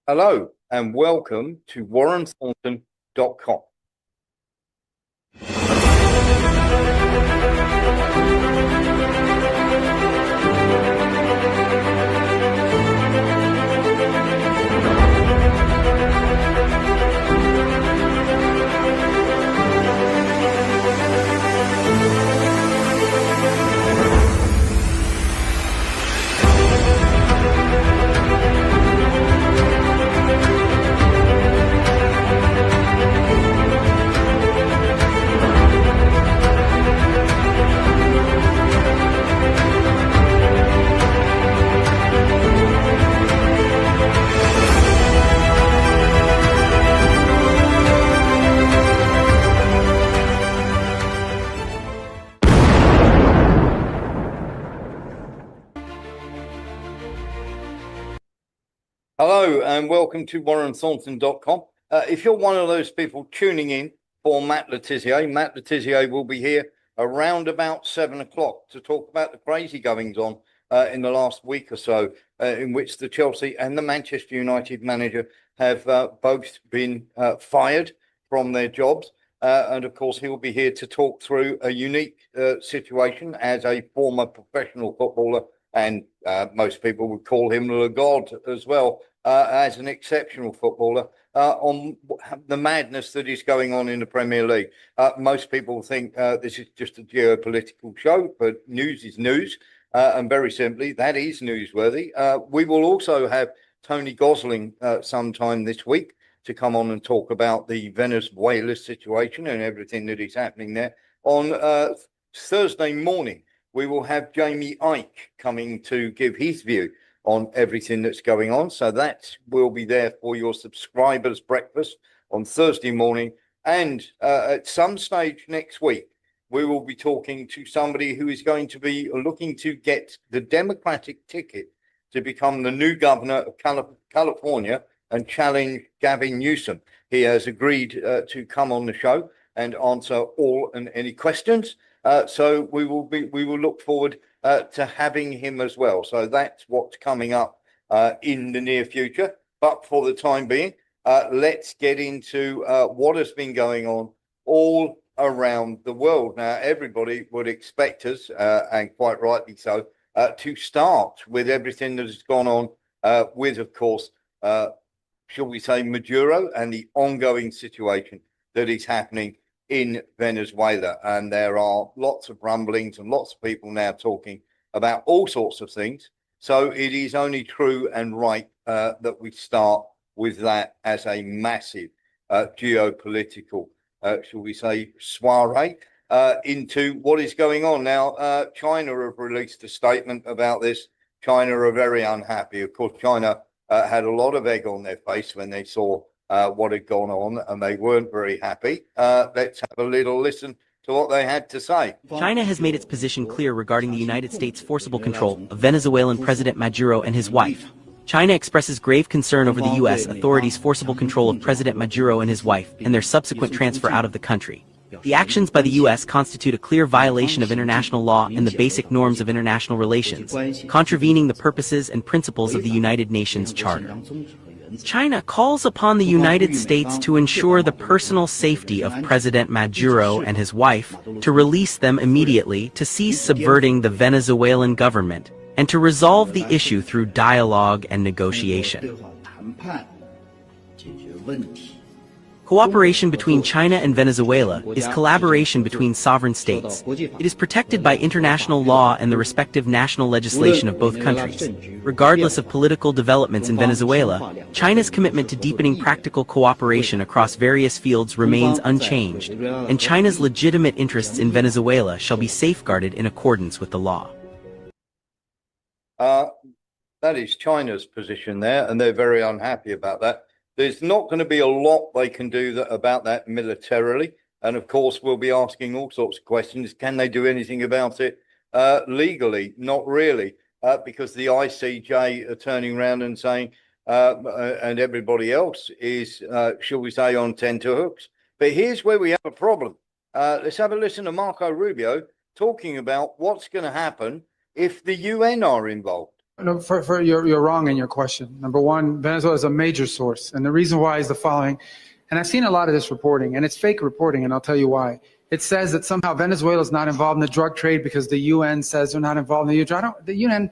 Hello and welcome to WarrenThornton.com. Hello and welcome to WarrenThornton.com. If you're one of those people tuning in for Matt Tissier will be here around about 7 o'clock to talk about the crazy goings on in the last week or so, in which the Chelsea and the Manchester United manager have both been fired from their jobs. And of course, he'll be here to talk through a unique situation as a former professional footballer. And most people would call him the god as well, as an exceptional footballer, on the madness that is going on in the Premier League. Most people think this is just a geopolitical show, but news is news. And very simply, that is newsworthy. We will also have Tony Gosling sometime this week to come on and talk about the Venezuela situation and everything that is happening there. On Thursday morning, we will have Jamie Ike coming to give his view on everything that's going on. So that will be there for your subscribers' breakfast on Thursday morning. And at some stage next week, we will be talking to somebody who is going to be looking to get the Democratic ticket to become the new governor of California and challenge Gavin Newsom. He has agreed to come on the show and answer all and any questions. So we will look forward to having him as well. So that's what's coming up in the near future. But for the time being, let's get into what has been going on all around the world. Now, everybody would expect us, and quite rightly so, to start with everything that has gone on with, of course, shall we say, Maduro and the ongoing situation that is happening in Venezuela. And there are lots of rumblings and lots of people now talking about all sorts of things. So it is only true and right that we start with that as a massive geopolitical, shall we say, soiree into what is going on. Now, China have released a statement about this. China are very unhappy. Of course, China had a lot of egg on their face when they saw what had gone on, and they weren't very happy. Let's have a little listen to what they had to say. China has made its position clear regarding the United States' forcible control of Venezuelan President Maduro and his wife. China expresses grave concern over the U.S. authorities' forcible control of President Maduro and his wife and their subsequent transfer out of the country. The actions by the U.S. constitute a clear violation of international law and the basic norms of international relations, contravening the purposes and principles of the United Nations Charter. China calls upon the United States to ensure the personal safety of President Maduro and his wife, to release them immediately, to cease subverting the Venezuelan government, and to resolve the issue through dialogue and negotiation. Cooperation between China and Venezuela is collaboration between sovereign states. It is protected by international law and the respective national legislation of both countries. Regardless of political developments in Venezuela, China's commitment to deepening practical cooperation across various fields remains unchanged, and China's legitimate interests in Venezuela shall be safeguarded in accordance with the law. That is China's position there, and they're very unhappy about that. There's not going to be a lot they can do about that militarily. And of course, we'll be asking all sorts of questions. Can they do anything about it legally? Not really, because the ICJ are turning around and saying, and everybody else is, shall we say, on tenterhooks. But here's where we have a problem. Let's have a listen to Marco Rubio talking about what's going to happen if the UN are involved. No, you're wrong in your question. Number one, Venezuela is a major source, and the reason why is the following. And I've seen a lot of this reporting, and it's fake reporting, and I'll tell you why. It says that somehow Venezuela is not involved in the drug trade because the UN says they're not involved in the drug. I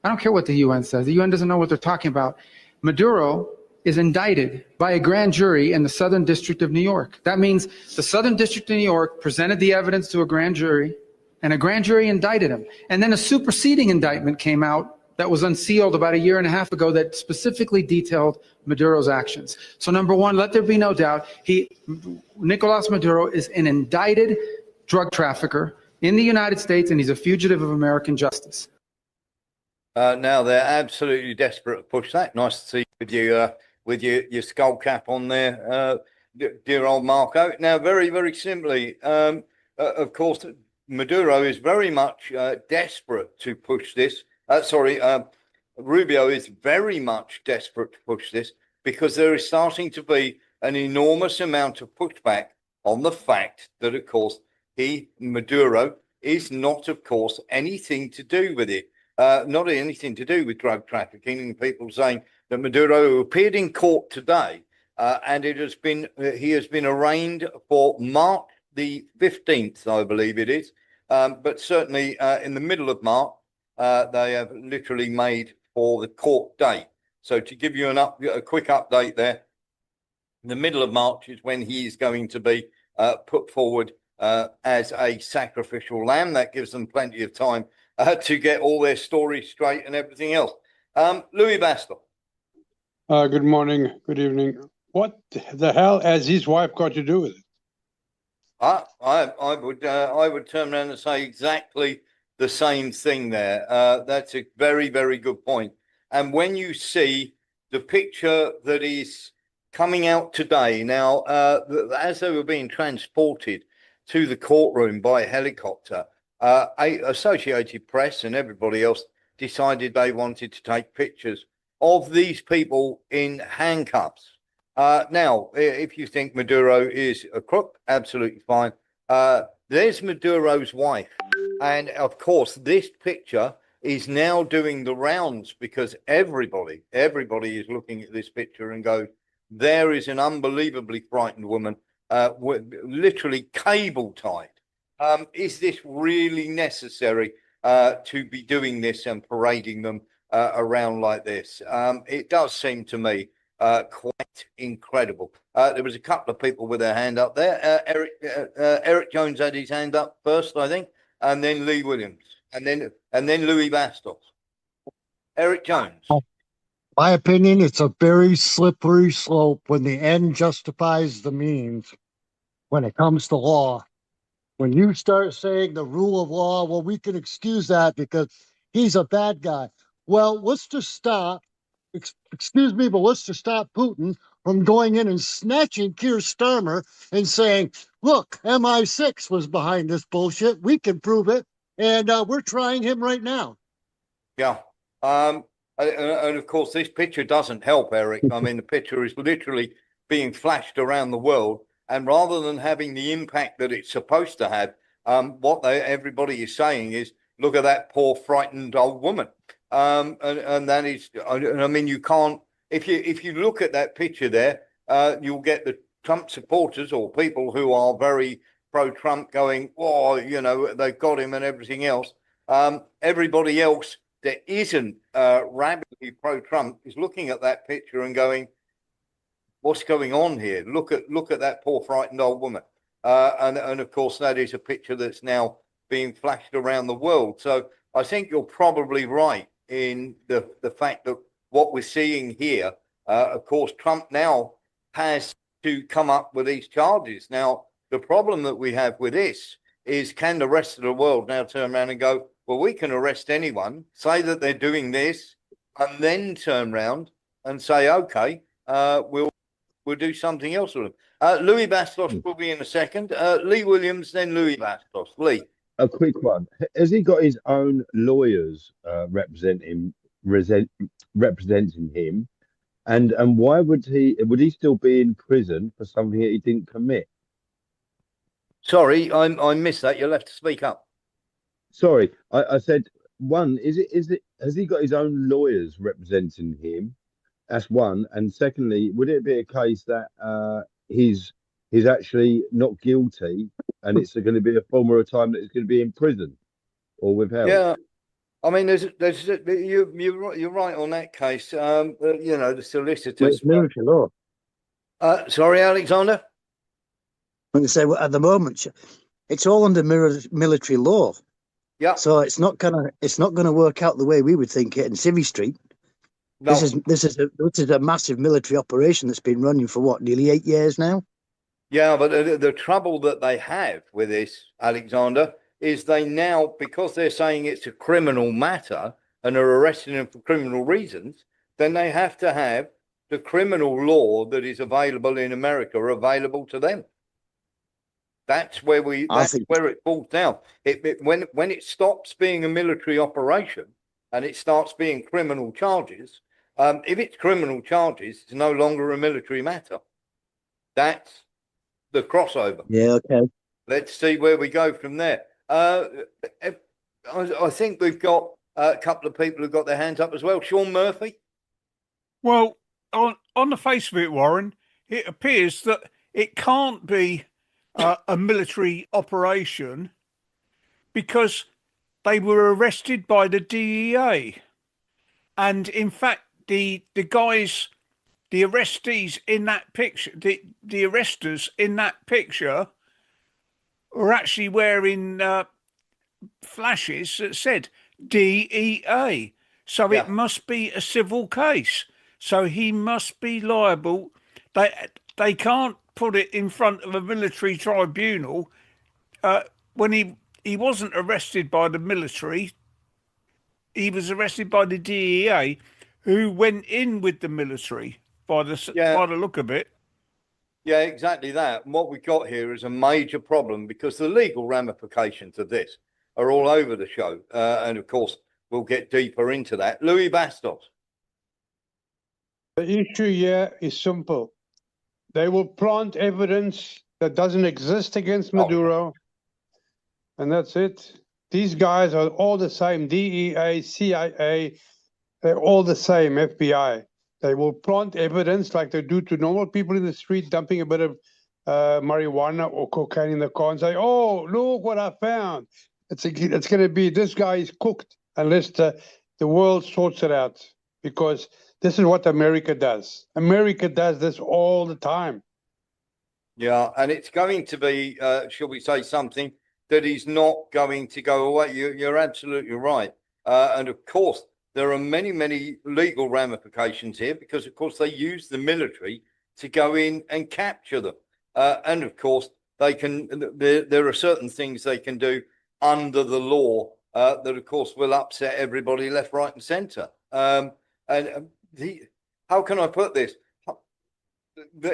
don't care what the UN says. The UN doesn't know what they're talking about. Maduro is indicted by a grand jury in the Southern District of New York. That means the Southern District of New York presented the evidence to a grand jury, and a grand jury indicted him. And then a superseding indictment came out that was unsealed about a year and a half ago that specifically detailed Maduro's actions. So number one, let there be no doubt, Nicolas Maduro is an indicted drug trafficker in the United States, and he's a fugitive of American justice. Now they're absolutely desperate to push that. Nice to see you with your skull cap on there, dear old Marco. Now, very, very simply, of course, Maduro is very much desperate to push this. Rubio is very much desperate to push this because there is starting to be an enormous amount of pushback on the fact that, of course, Maduro is not, of course, anything to do with it. Not anything to do with drug trafficking, and people saying that Maduro appeared in court today, and he has been arraigned for March the 15th, I believe it is, but certainly in the middle of March, they have literally made for the court date. So to give you a quick update there, the middle of March is when he is going to be put forward as a sacrificial lamb. That gives them plenty of time to get all their stories straight and everything else. Louis Bastos. Good morning, good evening. What the hell has his wife got to do with it? I would turn around and say exactly the same thing there. That's a very, very good point. And when you see the picture that is coming out today, now, as they were being transported to the courtroom by helicopter, Associated Press and everybody else decided they wanted to take pictures of these people in handcuffs. Now, if you think Maduro is a crook, absolutely fine. There's Maduro's wife. And of course, this picture is now doing the rounds because everybody is looking at this picture and go, there is an unbelievably frightened woman, literally cable tied. Is this really necessary to be doing this and parading them around like this? It does seem to me quite incredible. There was a couple of people with their hand up there. Eric Jones had his hand up first, I think, and then Lee Williams, and then Louis Bastos. Eric Jones. My opinion, it's a very slippery slope when the end justifies the means when it comes to law. When you start saying the rule of law, well, we can excuse that because he's a bad guy. Well, let's just stop, excuse me, but let's just stop Putin from going in and snatching Keir Starmer and saying, look, MI6 was behind this bullshit. We can prove it. And we're trying him right now. Yeah. And of course, this picture doesn't help, Eric. I mean, the picture is literally being flashed around the world. And rather than having the impact that it's supposed to have, everybody is saying is, look at that poor, frightened old woman. And that is, I mean, you can't, if you look at that picture there, you'll get the Trump supporters or people who are very pro-Trump going, oh, you know, they've got him and everything else. Everybody else that isn't rabidly pro-Trump is looking at that picture and going, what's going on here? Look at that poor frightened old woman. And of course, that is a picture that's now being flashed around the world. So I think you're probably right in the fact that what we're seeing here, of course, Trump now has to come up with these charges. Now, the problem that we have with this is, can the rest of the world now turn around and go, well, we can arrest anyone, say that they're doing this, and then turn around and say, okay, we'll do something else with them. Louis Bastos will be in a second. Lee Williams, then Louis Bastos. Lee. A quick one. Has he got his own lawyers representing him? And why would he still be in prison for something that he didn't commit? Sorry, I missed that. You'll have to speak up. Sorry, I said one, has he got his own lawyers representing him? That's one. And secondly, would it be a case that he's actually not guilty, and it's going to be a form or a time that he's going to be in prison or withheld? Yeah. I mean, you're right on that case. You know, the Well, solicitors. it's military law. Sorry, Alexander. When they say well, at the moment, it's all under military law. Yeah. So it's not gonna work out the way we would think it in Civvy Street. No. This is a massive military operation that's been running for what, nearly 8 years now. Yeah, but the trouble that they have with this, Alexander, is they now, because they're saying it's a criminal matter and are arresting him for criminal reasons, then they have to have the criminal law that is available in America available to them. That's where where it falls down. When it stops being a military operation and it starts being criminal charges, if it's criminal charges, it's no longer a military matter. That's the crossover. Yeah, okay. Let's see where we go from there. I think we've got a couple of people who've got their hands up as well. Sean Murphy. Well, on the face of it, Warren, it appears that it can't be a military operation because they were arrested by the DEA. And in fact, the guys, the arrestees in that picture, the arresters in that picture were actually wearing flashes that said DEA. So Yeah. it must be a civil case. So he must be liable. They can't put it in front of a military tribunal when he wasn't arrested by the military. He was arrested by the DEA, who went in with the military by the look of it. Yeah, exactly that. And what we've got here is a major problem because the legal ramifications of this are all over the show. And of course, we'll get deeper into that. Louis Bastos. The issue here is simple. They will plant evidence that doesn't exist against Maduro, and that's it. These guys are all the same, DEA, CIA, they're all the same, FBI. They will plant evidence like they do to normal people in the street, dumping a bit of marijuana or cocaine in the car and say, oh, look what I found. It's going to be, this guy is cooked unless the world sorts it out, because this is what America does. America does this all the time. Yeah, and it's going to be, shall we say, something that is not going to go away. You're absolutely right. And of course, there are many, many legal ramifications here because, of course, they use the military to go in and capture them. And of course, they can. There are certain things they can do under the law that, of course, will upset everybody left, right, and centre. How can I put this?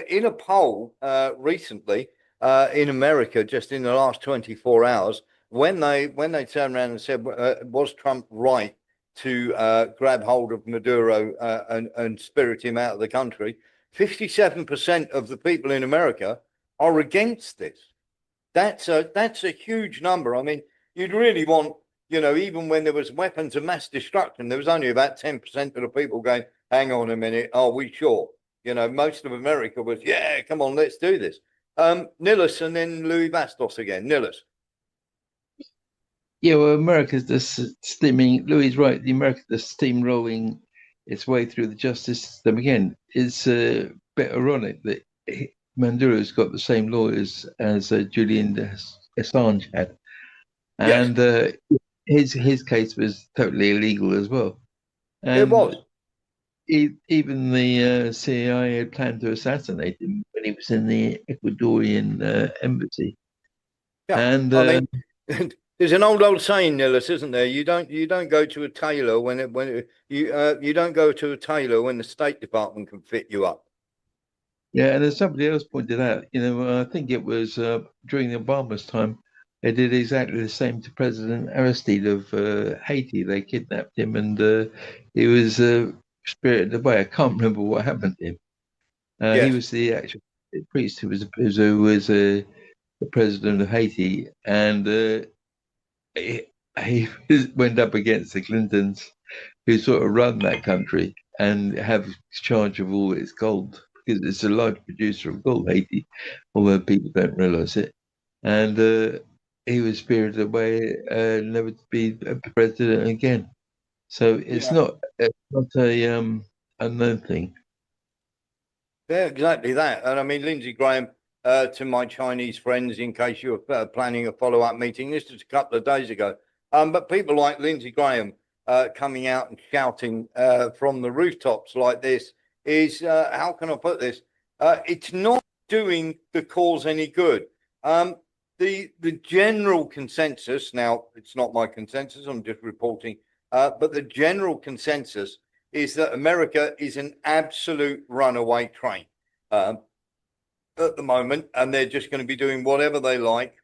In a poll recently in America, just in the last 24 hours, when they turned around and said, was Trump right to grab hold of Maduro and spirit him out of the country, 57% of the people in America are against this. That's a huge number. I mean, you'd really want, even when there was weapons of mass destruction, there was only about 10% of the people going, hang on a minute, are we sure? Most of America was, yeah, come on, let's do this. Nillis and then Louis Bastos again. Nillis. Yeah, well, America's just steaming. Louis is right. America's just steamrolling its way through the justice system again. It's a bit ironic that Maduro's got the same lawyers as Julian Assange had, and his case was totally illegal as well. And it was. Even the CIA had planned to assassinate him when he was in the Ecuadorian embassy. Yeah, and I mean, there's an old saying, Nillis, isn't there? You don't go to a tailor you don't go to a tailor when the State Department can fit you up. Yeah, and as somebody else pointed out, I think it was during Obama's time, they did exactly the same to President Aristide of Haiti. They kidnapped him, and he was spirited away. I can't remember what happened to him. He was the actual priest who was the president of Haiti, and went up against the Clintons, who sort of run that country and have charge of all its gold because it's a large producer of gold, Haiti, although people don't realize it. And he was spirited away, never to be a president again. So it's not a unknown thing. Yeah, exactly that. And I mean, Lindsey Graham, to my Chinese friends, in case you were planning a follow-up meeting, this was a couple of days ago. But people like Lindsey Graham coming out and shouting from the rooftops like this is, how can I put this? It's not doing the cause any good. The general consensus, now it's not my consensus, I'm just reporting, but the general consensus is that America is an absolute runaway train at the moment, and they're just going to be doing whatever they like.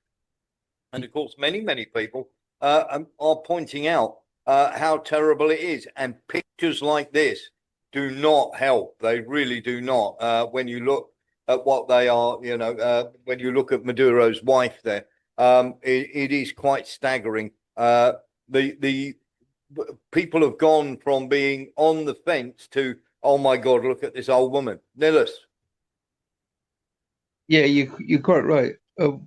And of course, many people are pointing out how terrible it is. And pictures like this do not help. They really do not. When you look at what they are, when you look at Maduro's wife there, it is quite staggering. The people have gone from being on the fence to, oh my God, look at this old woman. Nillis. Yeah, you're quite right. But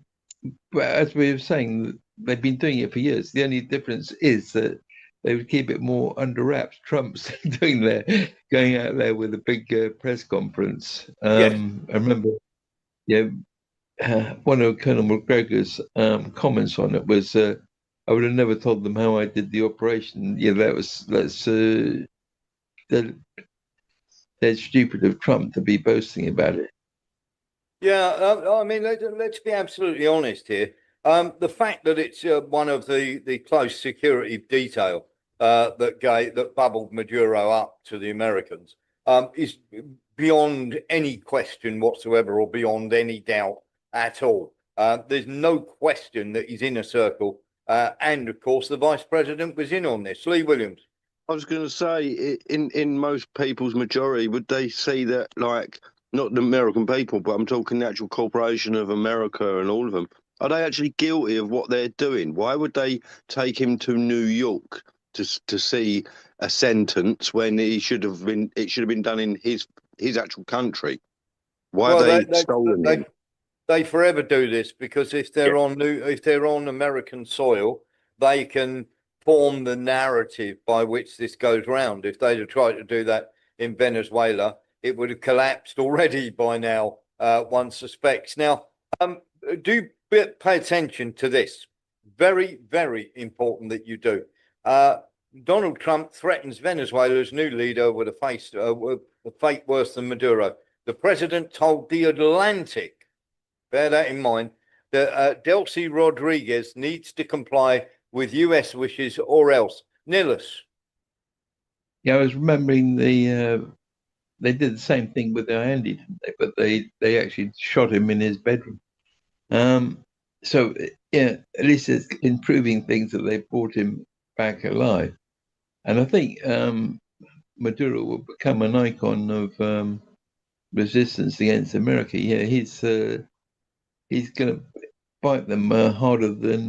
as we were saying, they've been doing it for years. The only difference is that they would keep it more under wraps. Trump's going out there with a big press conference. Yes. I remember, one of Colonel McGregor's comments on it was, I would have never told them how I did the operation. Yeah, that's stupid of Trump to be boasting about it. Yeah, I mean, let's be absolutely honest here. The fact that it's one of the close security detail that bubbled Maduro up to the Americans is beyond any question whatsoever, or beyond any doubt at all. There's no question that he's in a circle, and of course, the vice president was in on this. Lee Williams. I was going to say, in most people's majority, would they see that, like, not the American people, but I'm talking the actual corporation of America and all of them, are they actually guilty of what they're doing? Why would they take him to New York to see a sentence when it should have been done in his actual country? Why Well, have they stolen him? They forever do this because if they're on American soil, they can form the narrative by which this goes round. If they'd have tried to do that in Venezuela, it would have collapsed already by now, one suspects. Now, do pay attention to this. Very, very important that you do. Donald Trump threatens Venezuela's new leader with a fate worse than Maduro. The president told The Atlantic, bear that in mind, that Delcy Rodriguez needs to comply with U.S. wishes or else. Nillis. Yeah, I was remembering they did the same thing with Andy, didn't they? But they actually shot him in his bedroom. So yeah, at least it's improving things that they brought him back alive. And I think Maduro will become an icon of resistance against America. Yeah, he's going to bite them harder than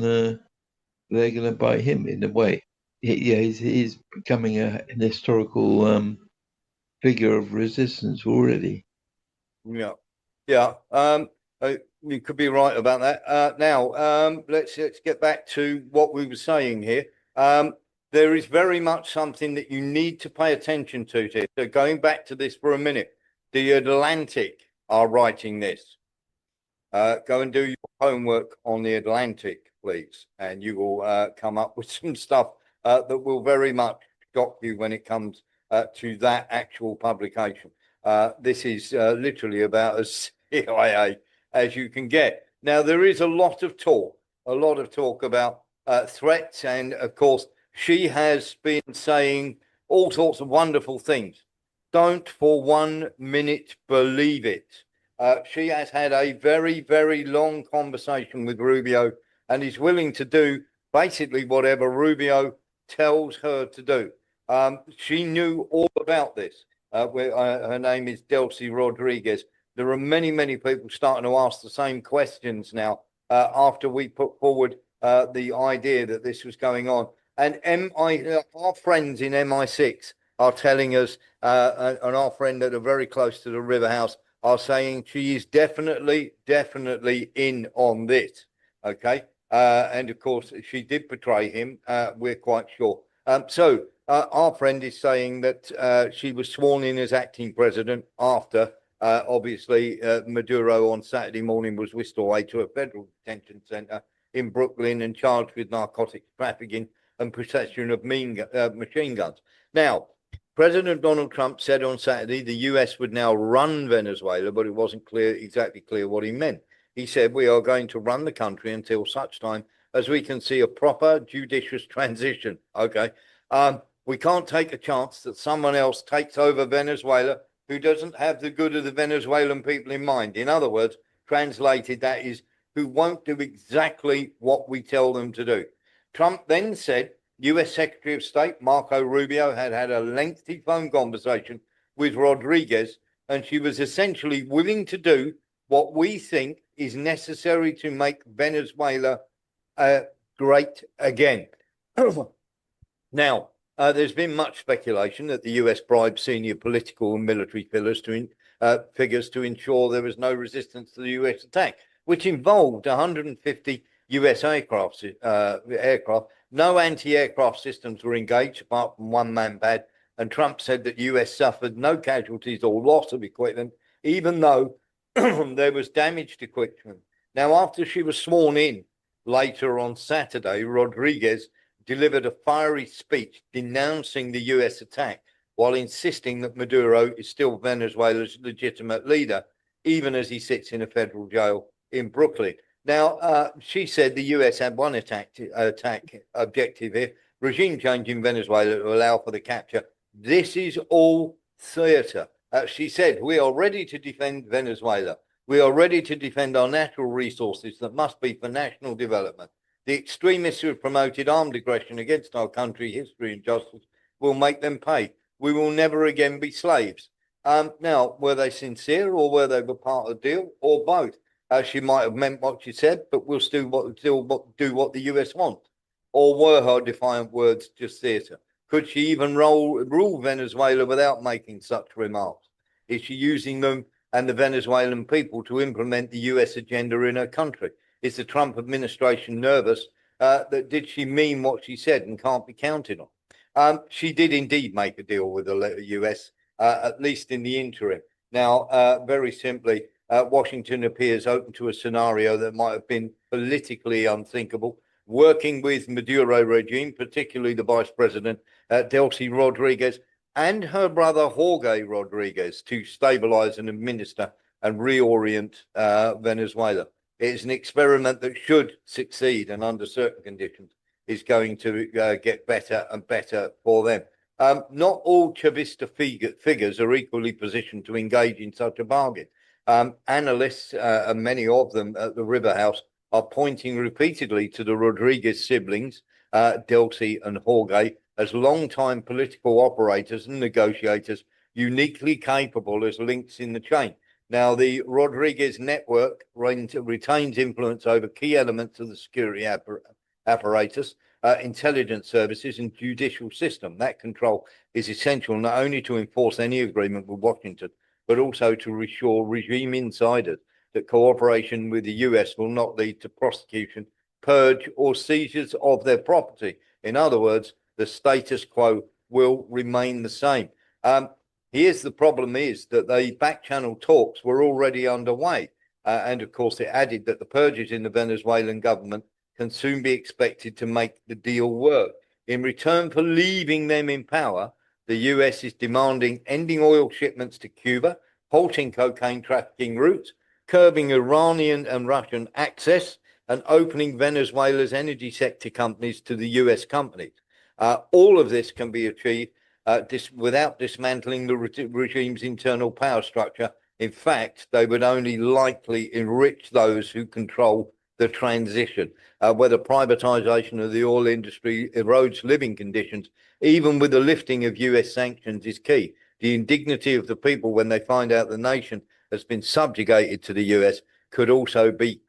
they're going to bite him in a way. He's becoming an historical figure of resistance already. Yeah. You could be right about that. Now, let's get back to what we were saying here. There is very much something that you need to pay attention to here. So going back to this for a minute, The Atlantic are writing this. Go and do your homework on The Atlantic, please, and you will come up with some stuff that will very much shock you when it comes to that actual publication. This is literally about as CIA as you can get. Now, there is a lot of talk about threats, and of course, she has been saying all sorts of wonderful things. Don't for 1 minute believe it. She has had a very, very long conversation with Rubio and is willing to do basically whatever Rubio tells her to do. She knew all about this. Her name is Delcy Rodriguez. There are many people starting to ask the same questions now after we put forward the idea that this was going on. And our friends in MI6 are telling us, and our friend that are very close to the River House are saying she is definitely in on this. Okay. And of course, she did betray him. We're quite sure. So our friend is saying that she was sworn in as acting president after, obviously, Maduro on Saturday morning was whisked away to a federal detention center in Brooklyn and charged with narcotics trafficking and possession of machine guns. Now, President Donald Trump said on Saturday the US would now run Venezuela, but it wasn't exactly clear what he meant. He said, we are going to run the country until such time as we can see a proper judicious transition. Okay. We can't take a chance that someone else takes over Venezuela who doesn't have the good of the Venezuelan people in mind. In other words, translated, that is, who won't do exactly what we tell them to do. Trump then said US Secretary of State Marco Rubio had a lengthy phone conversation with Rodriguez, and she was essentially willing to do what we think is necessary to make Venezuela great again. Now, there's been much speculation that the US bribed senior political and military figures to ensure there was no resistance to the US attack, which involved 150 US aircraft. No anti-aircraft systems were engaged apart from one man-pad, and Trump said that US suffered no casualties or loss of equipment, even though there was damaged equipment. Now, after she was sworn in later on Saturday, Rodriguez delivered a fiery speech denouncing the US attack while insisting that Maduro is still Venezuela's legitimate leader, even as he sits in a federal jail in Brooklyn. Now, she said the US had one attack objective here, regime change in Venezuela to allow for the capture. This is all theater. She said, we are ready to defend Venezuela. We are ready to defend our natural resources that must be for national development. The extremists who have promoted armed aggression against our country, history, and justice will make them pay. We will never again be slaves. Now, were they sincere or were they part of the deal or both? She might have meant what she said, but we'll still do what the US wants. Or were her defiant words just theatre? Could she even rule Venezuela without making such remarks? Is she using them and the Venezuelan people to implement the US agenda in her country? Is the Trump administration nervous that did she mean what she said and can't be counted on? She did indeed make a deal with the US, at least in the interim. Now, very simply, Washington appears open to a scenario that might have been politically unthinkable, working with Maduro regime, particularly the Vice President, Delcy Rodriguez, and her brother Jorge Rodriguez to stabilize and administer and reorient Venezuela. It is an experiment that should succeed and under certain conditions is going to get better and better for them. Not all Chavista figures are equally positioned to engage in such a bargain. Analysts, and many of them at the River House, are pointing repeatedly to the Rodriguez siblings, Delcy and Jorge, as long-time political operators and negotiators, uniquely capable as links in the chain. Now, the Rodriguez network retains influence over key elements of the security apparatus, intelligence services, and judicial system. That control is essential not only to enforce any agreement with Washington, but also to reassure regime insiders that cooperation with the US will not lead to prosecution, purge, or seizures of their property. In other words, the status quo will remain the same. Here's the problem is that the back-channel talks were already underway. And of course, it added that the purges in the Venezuelan government can soon be expected to make the deal work. In return for leaving them in power, the US is demanding ending oil shipments to Cuba, halting cocaine trafficking routes, curbing Iranian and Russian access, and opening Venezuela's energy sector companies to the US companies. All of this can be achieved without dismantling the regime's internal power structure. In fact, they would only likely enrich those who control the transition. Whether privatization of the oil industry erodes living conditions, even with the lifting of US sanctions, is key. The indignity of the people when they find out the nation has been subjugated to the US could also be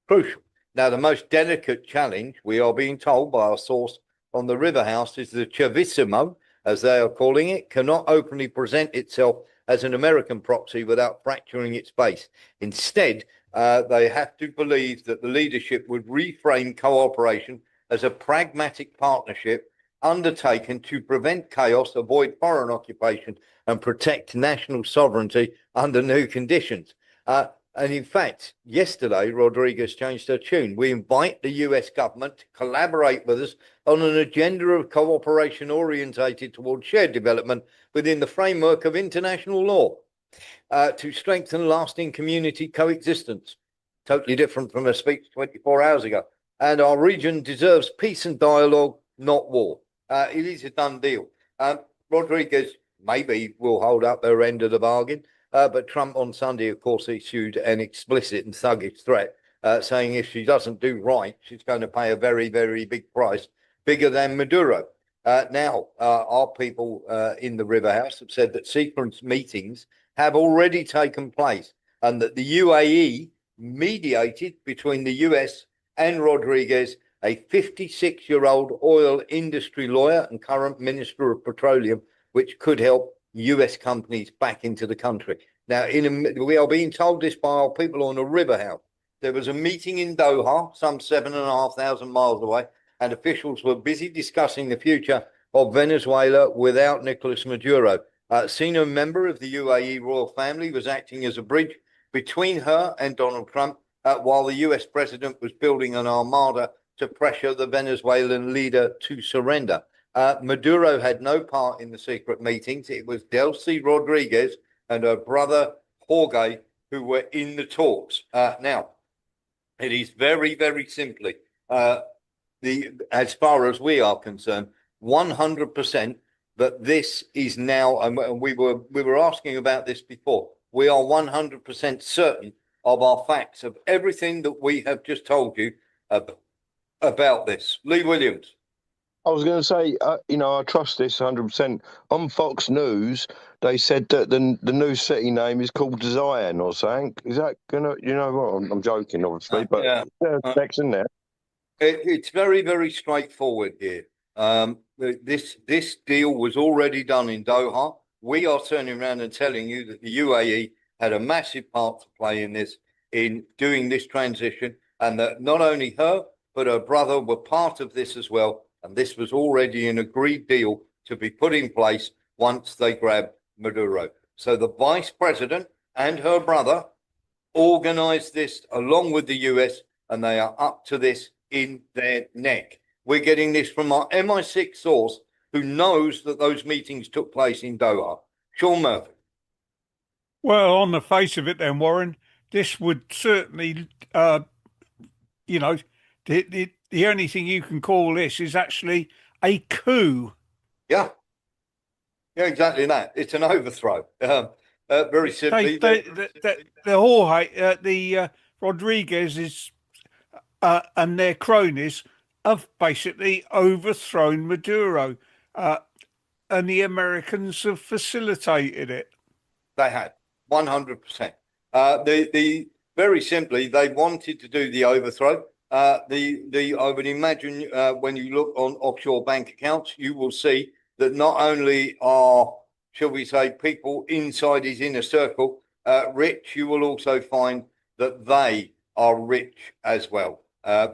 crucial. Now, the most delicate challenge, we are being told by our source on the River House, is the Chavissimo, as they are calling it, cannot openly present itself as an American proxy without fracturing its base. Instead, they have to believe that the leadership would reframe cooperation as a pragmatic partnership undertaken to prevent chaos, avoid foreign occupation, and protect national sovereignty under new conditions. And in fact, yesterday, Rodriguez changed her tune. We invite the US government to collaborate with us on an agenda of cooperation orientated towards shared development within the framework of international law to strengthen lasting community coexistence. Totally different from a speech 24 hours ago. And our region deserves peace and dialogue, not war. It is a done deal. Rodriguez maybe will hold up her end of the bargain. But Trump on Sunday, of course, issued an explicit and thuggish threat saying if she doesn't do right, she's going to pay a very, very big price, bigger than Maduro. Now, our people in the River House have said that secret meetings have already taken place and that the UAE mediated between the US and Rodriguez, a 56-year-old oil industry lawyer and current Minister of Petroleum, which could help US companies back into the country. Now, we are being told this by our people on the River House. There was a meeting in Doha, some 7,500 miles away, and officials were busy discussing the future of Venezuela without Nicolas Maduro. A senior member of the UAE royal family was acting as a bridge between her and Donald Trump while the US president was building an armada to pressure the Venezuelan leader to surrender. Maduro had no part in the secret meetings. It was Delcy Rodriguez and her brother Jorge who were in the talks. Now, it is very, very simply, as far as we are concerned, 100% that this is now, and we were asking about this before, we are 100% certain of our facts, of everything that we have just told you about this. Lee Williams. I was going to say, I trust this 100%. On Fox News, they said that the new city name is called Zion or something. Is that going to, what? I'm joking, obviously, but yeah. Next in there. It's very, very straightforward here. This deal was already done in Doha. We are turning around and telling you that the UAE had a massive part to play in this, in doing this transition, and that not only her, but her brother were part of this as well. And this was already an agreed deal to be put in place once they grabbed Maduro. So the vice president and her brother organized this along with the US, and they are up to this in their neck. We're getting this from our MI6 source who knows that those meetings took place in Doha. Sean Murphy. Well, on the face of it then, Warren, this would certainly, the only thing you can call this is actually a coup. Yeah, exactly that. It's an overthrow. Very simply, the Rodriguez is and their cronies have basically overthrown Maduro, and the Americans have facilitated it. They had 100%. The very simply, they wanted to do the overthrow. I would imagine when you look on offshore bank accounts, you will see that not only are, shall we say, people inside his inner circle rich, you will also find that they are rich as well,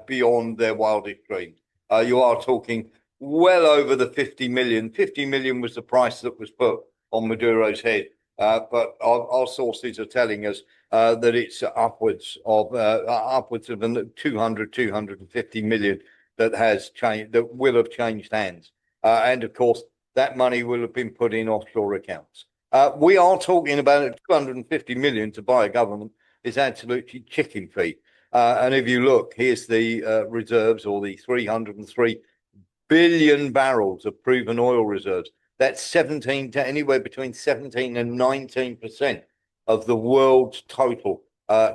beyond their wildest dreams. You are talking well over the 50 million. 50 million was the price that was put on Maduro's head. But our sources are telling us that it's upwards of 250 million that has changed, that will have changed hands. And of course, that money will have been put in offshore accounts. We are talking about 250 million to buy a government is absolutely chicken feed. And if you look, here's the reserves, or the 303 billion barrels of proven oil reserves. That's 17 to anywhere between 17 and 19% of the world's total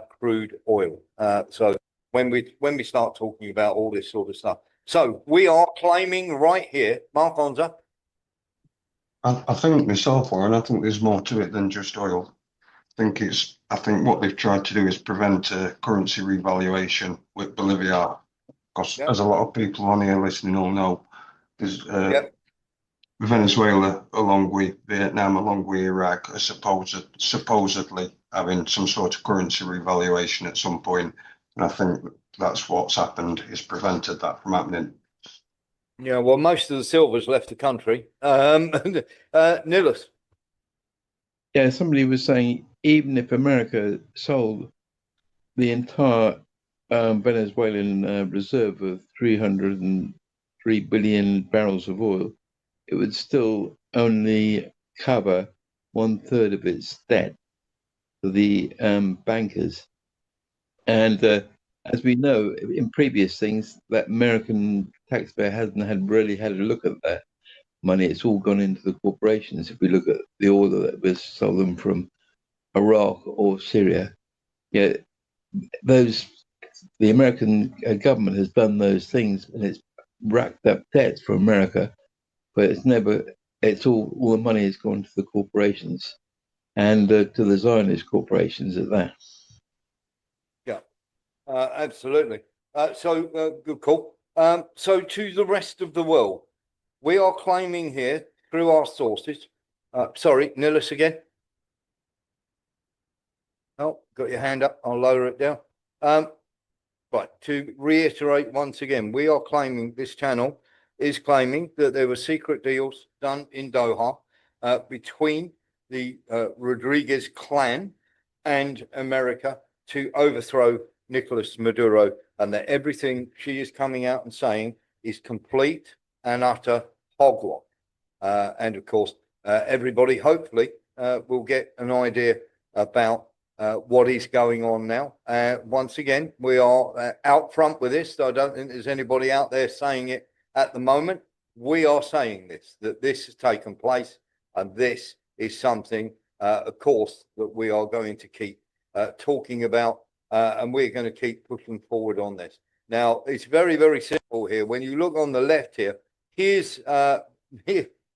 crude oil. So when we start talking about all this sort of stuff, so we are claiming right here, Mark Onza. I think myself, Warren, I think there's more to it than just oil. I think what they've tried to do is prevent a currency revaluation with Bolivia, because Yep. as a lot of people on here listening all know, there's Yep. Venezuela, along with Vietnam, along with Iraq, are supposedly having some sort of currency revaluation at some point, and I think that's what's happened, is prevented that from happening. Yeah, well, most of the silver's left the country. Nicholas. Yeah, somebody was saying even if America sold the entire Venezuelan reserve of 303 billion barrels of oil, it would still only cover 1/3 of its debt for the bankers. And as we know in previous things, that American taxpayer hasn't really had a look at that money. It's all gone into the corporations. If we look at the oil that was stolen from Iraq or Syria, yeah, the American government has done those things, and it's racked up debts for America, but it's all the money has gone to the corporations and to the Zionist corporations at that. Yeah, absolutely. Good call. So to the rest of the world, we are claiming here through our sources. Sorry, Nicholas again. Oh, got your hand up. I'll lower it down. Right, to reiterate once again, we are claiming, this channel is claiming that there were secret deals done in Doha between the Rodriguez clan and America to overthrow Nicolas Maduro, and that everything she is coming out and saying is complete and utter hogwash. And of course, everybody hopefully will get an idea about what is going on now. Once again, we are out front with this. So I don't think there's anybody out there saying it at the moment. We are saying this, that this has taken place, and this is something, of course, that we are going to keep talking about, and we're going to keep pushing forward on this. Now, it's very, very simple here. When you look on the left here, here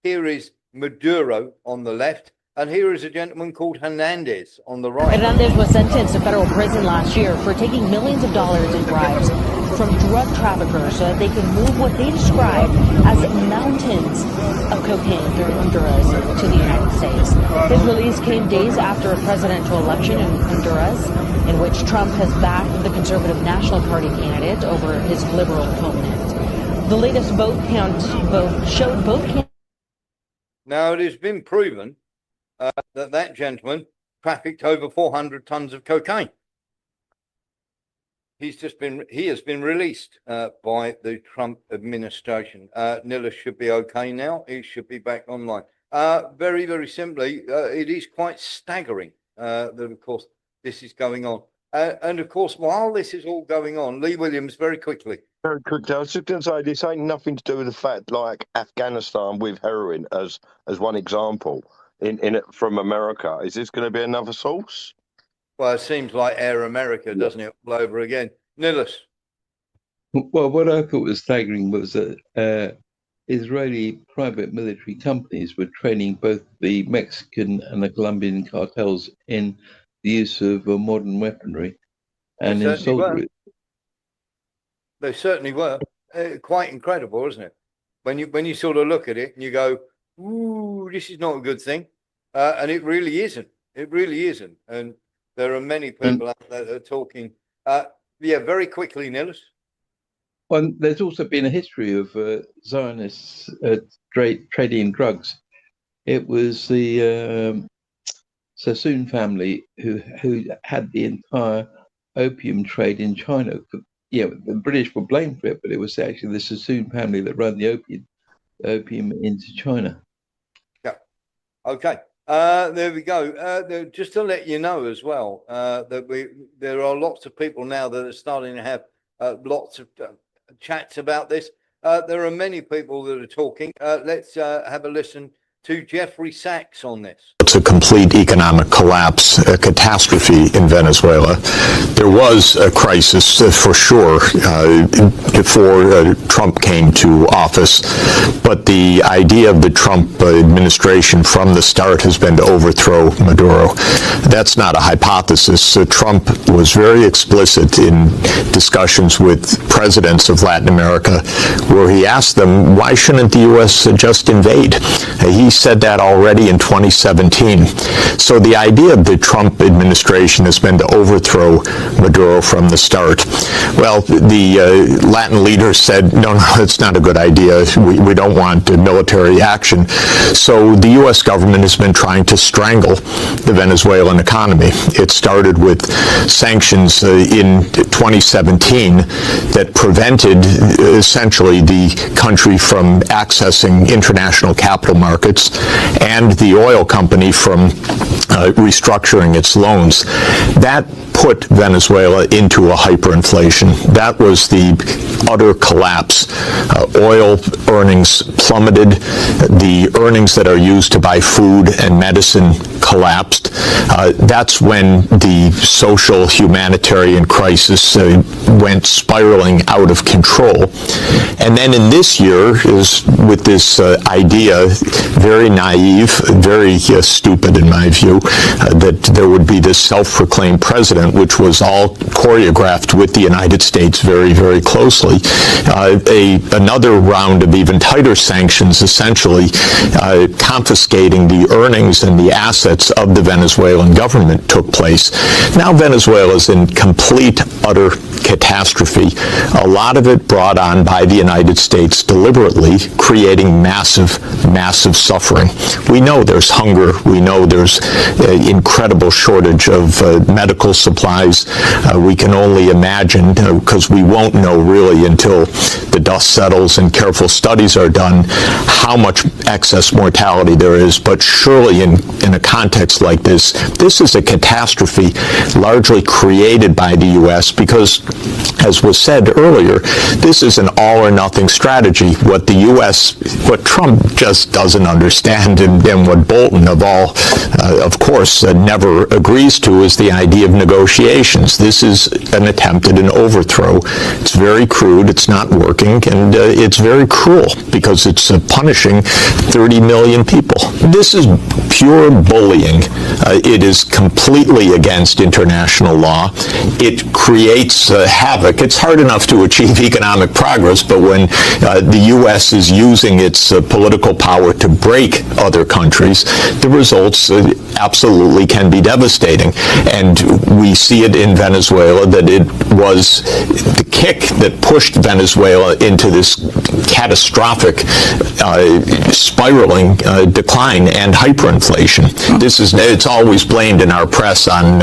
is Maduro on the left. And here is a gentleman called Hernandez on the right. Hernandez was sentenced to federal prison last year for taking millions of dollars in bribes from drug traffickers so that they could move what they described as mountains of cocaine through Honduras to the United States. His release came days after a presidential election in Honduras, in which Trump has backed the conservative National Party candidate over his liberal opponent. The latest vote count showed both candidates. Now, it has been proven that gentleman trafficked over 400 tons of cocaine. He has been released by the Trump administration. Nilla should be okay now. He should be back online. Very, very simply, it is quite staggering that, of course, this is going on. And of course, while this is all going on, Lee Williams, very quickly. Very quickly, I was just going to say, this ain't nothing to do with the fact, like Afghanistan with heroin as one example. In it from America, is this going to be another source? Well, it seems like Air America, doesn't it? All over again. Nicholas. Well, what I thought was staggering was that Israeli private military companies were training both the Mexican and the Colombian cartels in the use of modern weaponry and in soldiery. They certainly were. Quite incredible, isn't it? When you sort of look at it and you go, ooh, this is not a good thing. And it really isn't. It really isn't. And there are many people out there that are talking. Yeah, very quickly, Nicholas. Well, there's also been a history of Zionists trading in drugs. It was the Sassoon family who had the entire opium trade in China. Yeah, the British were blamed for it, but it was actually the Sassoon family that ran the opium into China. Yeah. Okay. There we go. Just to let you know as well that there are lots of people now that are starting to have lots of chats about this. There are many people that are talking. Let's have a listen to Jeffrey Sachs on this. It's a complete economic collapse, a catastrophe in Venezuela. There was a crisis for sure before Trump came to office, but the idea of the Trump administration from the start has been to overthrow Maduro. That's not a hypothesis. Trump was very explicit in discussions with presidents of Latin America where he asked them, why shouldn't the U.S. just invade? He said that already in 2017. So the idea of the Trump administration has been to overthrow Maduro from the start. Well, the Latin leaders said, no, it's not a good idea. We don't want military action. So the U.S. government has been trying to strangle the Venezuelan economy. It started with sanctions in 2017 that prevented essentially the country from accessing international capital markets and the oil company from restructuring its loans. That put Venezuela into a hyperinflation. That was the utter collapse. Oil earnings plummeted. The earnings that are used to buy food and medicine collapsed. That's when the social humanitarian crisis went spiraling out of control. And then in this year is with this idea, very naive, very stupid in my view, that there would be this self-proclaimed president, which was all choreographed with the United States very, very closely. Another round of even tighter sanctions, essentially confiscating the earnings and the assets of the Venezuelan government took place. Now Venezuela is in complete, utter catastrophe. A lot of it brought on by the United States deliberately, creating massive, massive suffering. We know there's hunger. We know there's incredible shortage of medical supplies. We can only imagine, because we won't know really until the dust settles and careful studies are done, how much excess mortality there is. But surely in a context like this is a catastrophe largely created by the U.S. because, as was said earlier, this is an all or nothing strategy. What the U.S., what Trump just doesn't understand, and what Bolton of course, never agrees to, is the idea of negotiations. This is an attempt at an overthrow. It's very crude, it's not working, and it's very cruel because it's punishing 30 million people. This is pure bullying. It is completely against international law. It creates havoc. It's hard enough to achieve economic progress, but when the U.S. is using its political power to break other countries, the results absolutely can be devastating. And we see it in Venezuela that it was the kick that pushed Venezuela into this catastrophic spiraling decline and hyperinflation. It's always blamed in our press on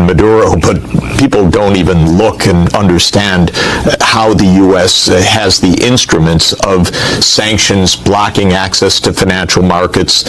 Maduro, but people don't even look and understand how the U.S. has the instruments of sanctions, blocking access to financial markets,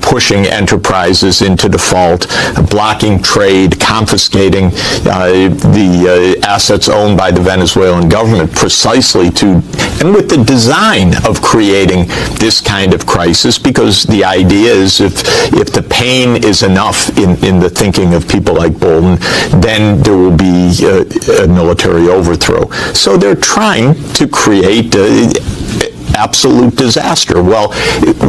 pushing enterprises into default, blocking trade, confiscating the assets owned by the Venezuelan government precisely and with the design of creating this kind of crisis, because the idea is if the pain is enough in the thinking of people like Bolton, then there will be a military overthrow. So they're trying to create absolute disaster. Well,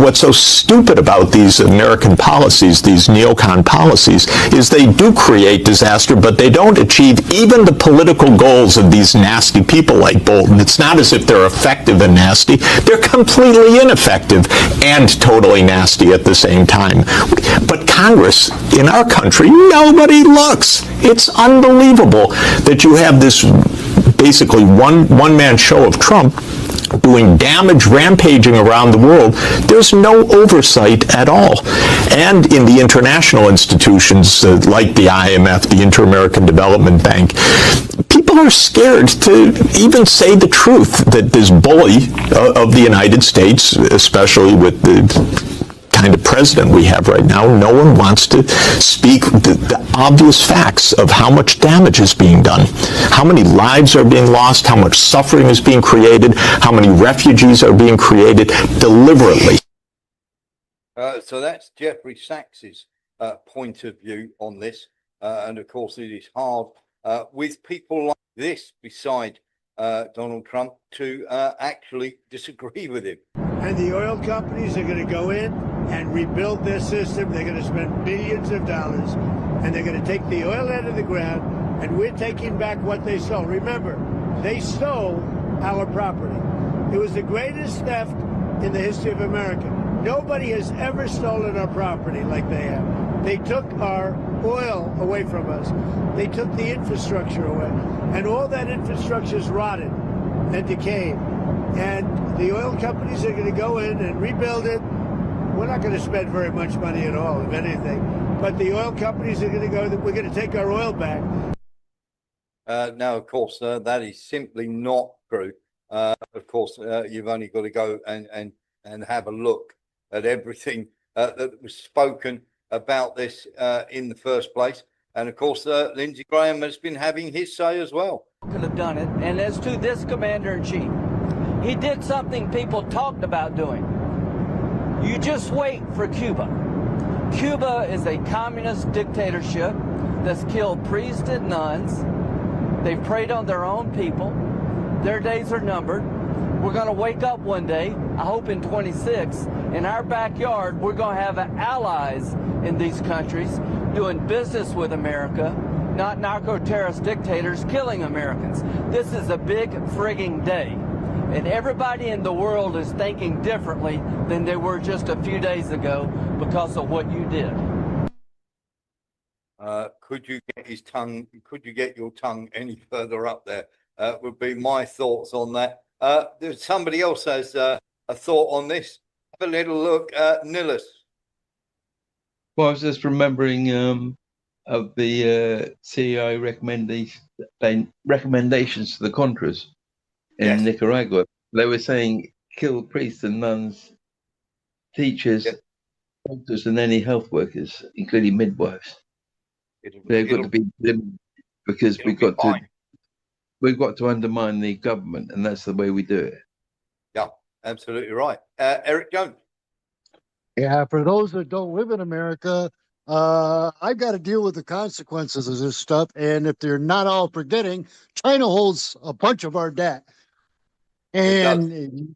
what's so stupid about these American policies, these neocon policies, is they do create disaster, but they don't achieve even the political goals of these nasty people like Bolton. It's not as if they're effective and nasty. They're completely ineffective and totally nasty at the same time. But Congress, in our country, nobody looks. It's unbelievable that you have this basically one-man show of Trump doing damage, rampaging around the world. There's no oversight at all. And in the international institutions like the IMF, the Inter-American Development Bank, people are scared to even say the truth that this bully of the United States, especially with the kind of president we have right now, no one wants to speak the obvious facts of how much damage is being done, how many lives are being lost, how much suffering is being created, how many refugees are being created deliberately. So that's Jeffrey Sachs's point of view on this. And of course, it is hard with people like this beside Donald Trump to actually disagree with him. And the oil companies are going to go in and rebuild their system. They're going to spend billions of dollars, and they're going to take the oil out of the ground, and we're taking back what they stole. Remember, they stole our property. It was the greatest theft in the history of America. Nobody has ever stolen our property like they have. They took our oil away from us. They took the infrastructure away. And all that infrastructure is rotted and decayed. And the oil companies are going to go in and rebuild it. We're not going to spend very much money at all, if anything. But the oil companies are going to go, we're going to take our oil back. Now, of course, that is simply not true. Of course, you've only got to go and have a look at everything that was spoken about this in the first place. And of course, Lindsey Graham has been having his say as well. Could have done it. And as to this commander-in-chief, he did something people talked about doing. You just wait for Cuba. Cuba is a communist dictatorship that's killed priests and nuns. They've preyed on their own people. Their days are numbered. We're going to wake up one day, I hope in 26, in our backyard, we're going to have allies in these countries doing business with America, not narco-terrorist dictators killing Americans. This is a big frigging day. And everybody in the world is thinking differently than they were just a few days ago because of what you did. Could you get your tongue any further up there? Would be my thoughts on that. There's somebody else has a thought on this. Have a little look at Nillis. Well, I was just remembering of the CIA recommendations to the Contras in Nicaragua. They were saying kill priests and nuns, teachers, doctors, and any health workers, including midwives. They've got to be limited because we've got to undermine the government, and that's the way we do it. Yeah, absolutely right. Eric Jones. Yeah, for those that don't live in America, I've got to deal with the consequences of this stuff. And if they're not all forgetting, China holds a bunch of our debt. And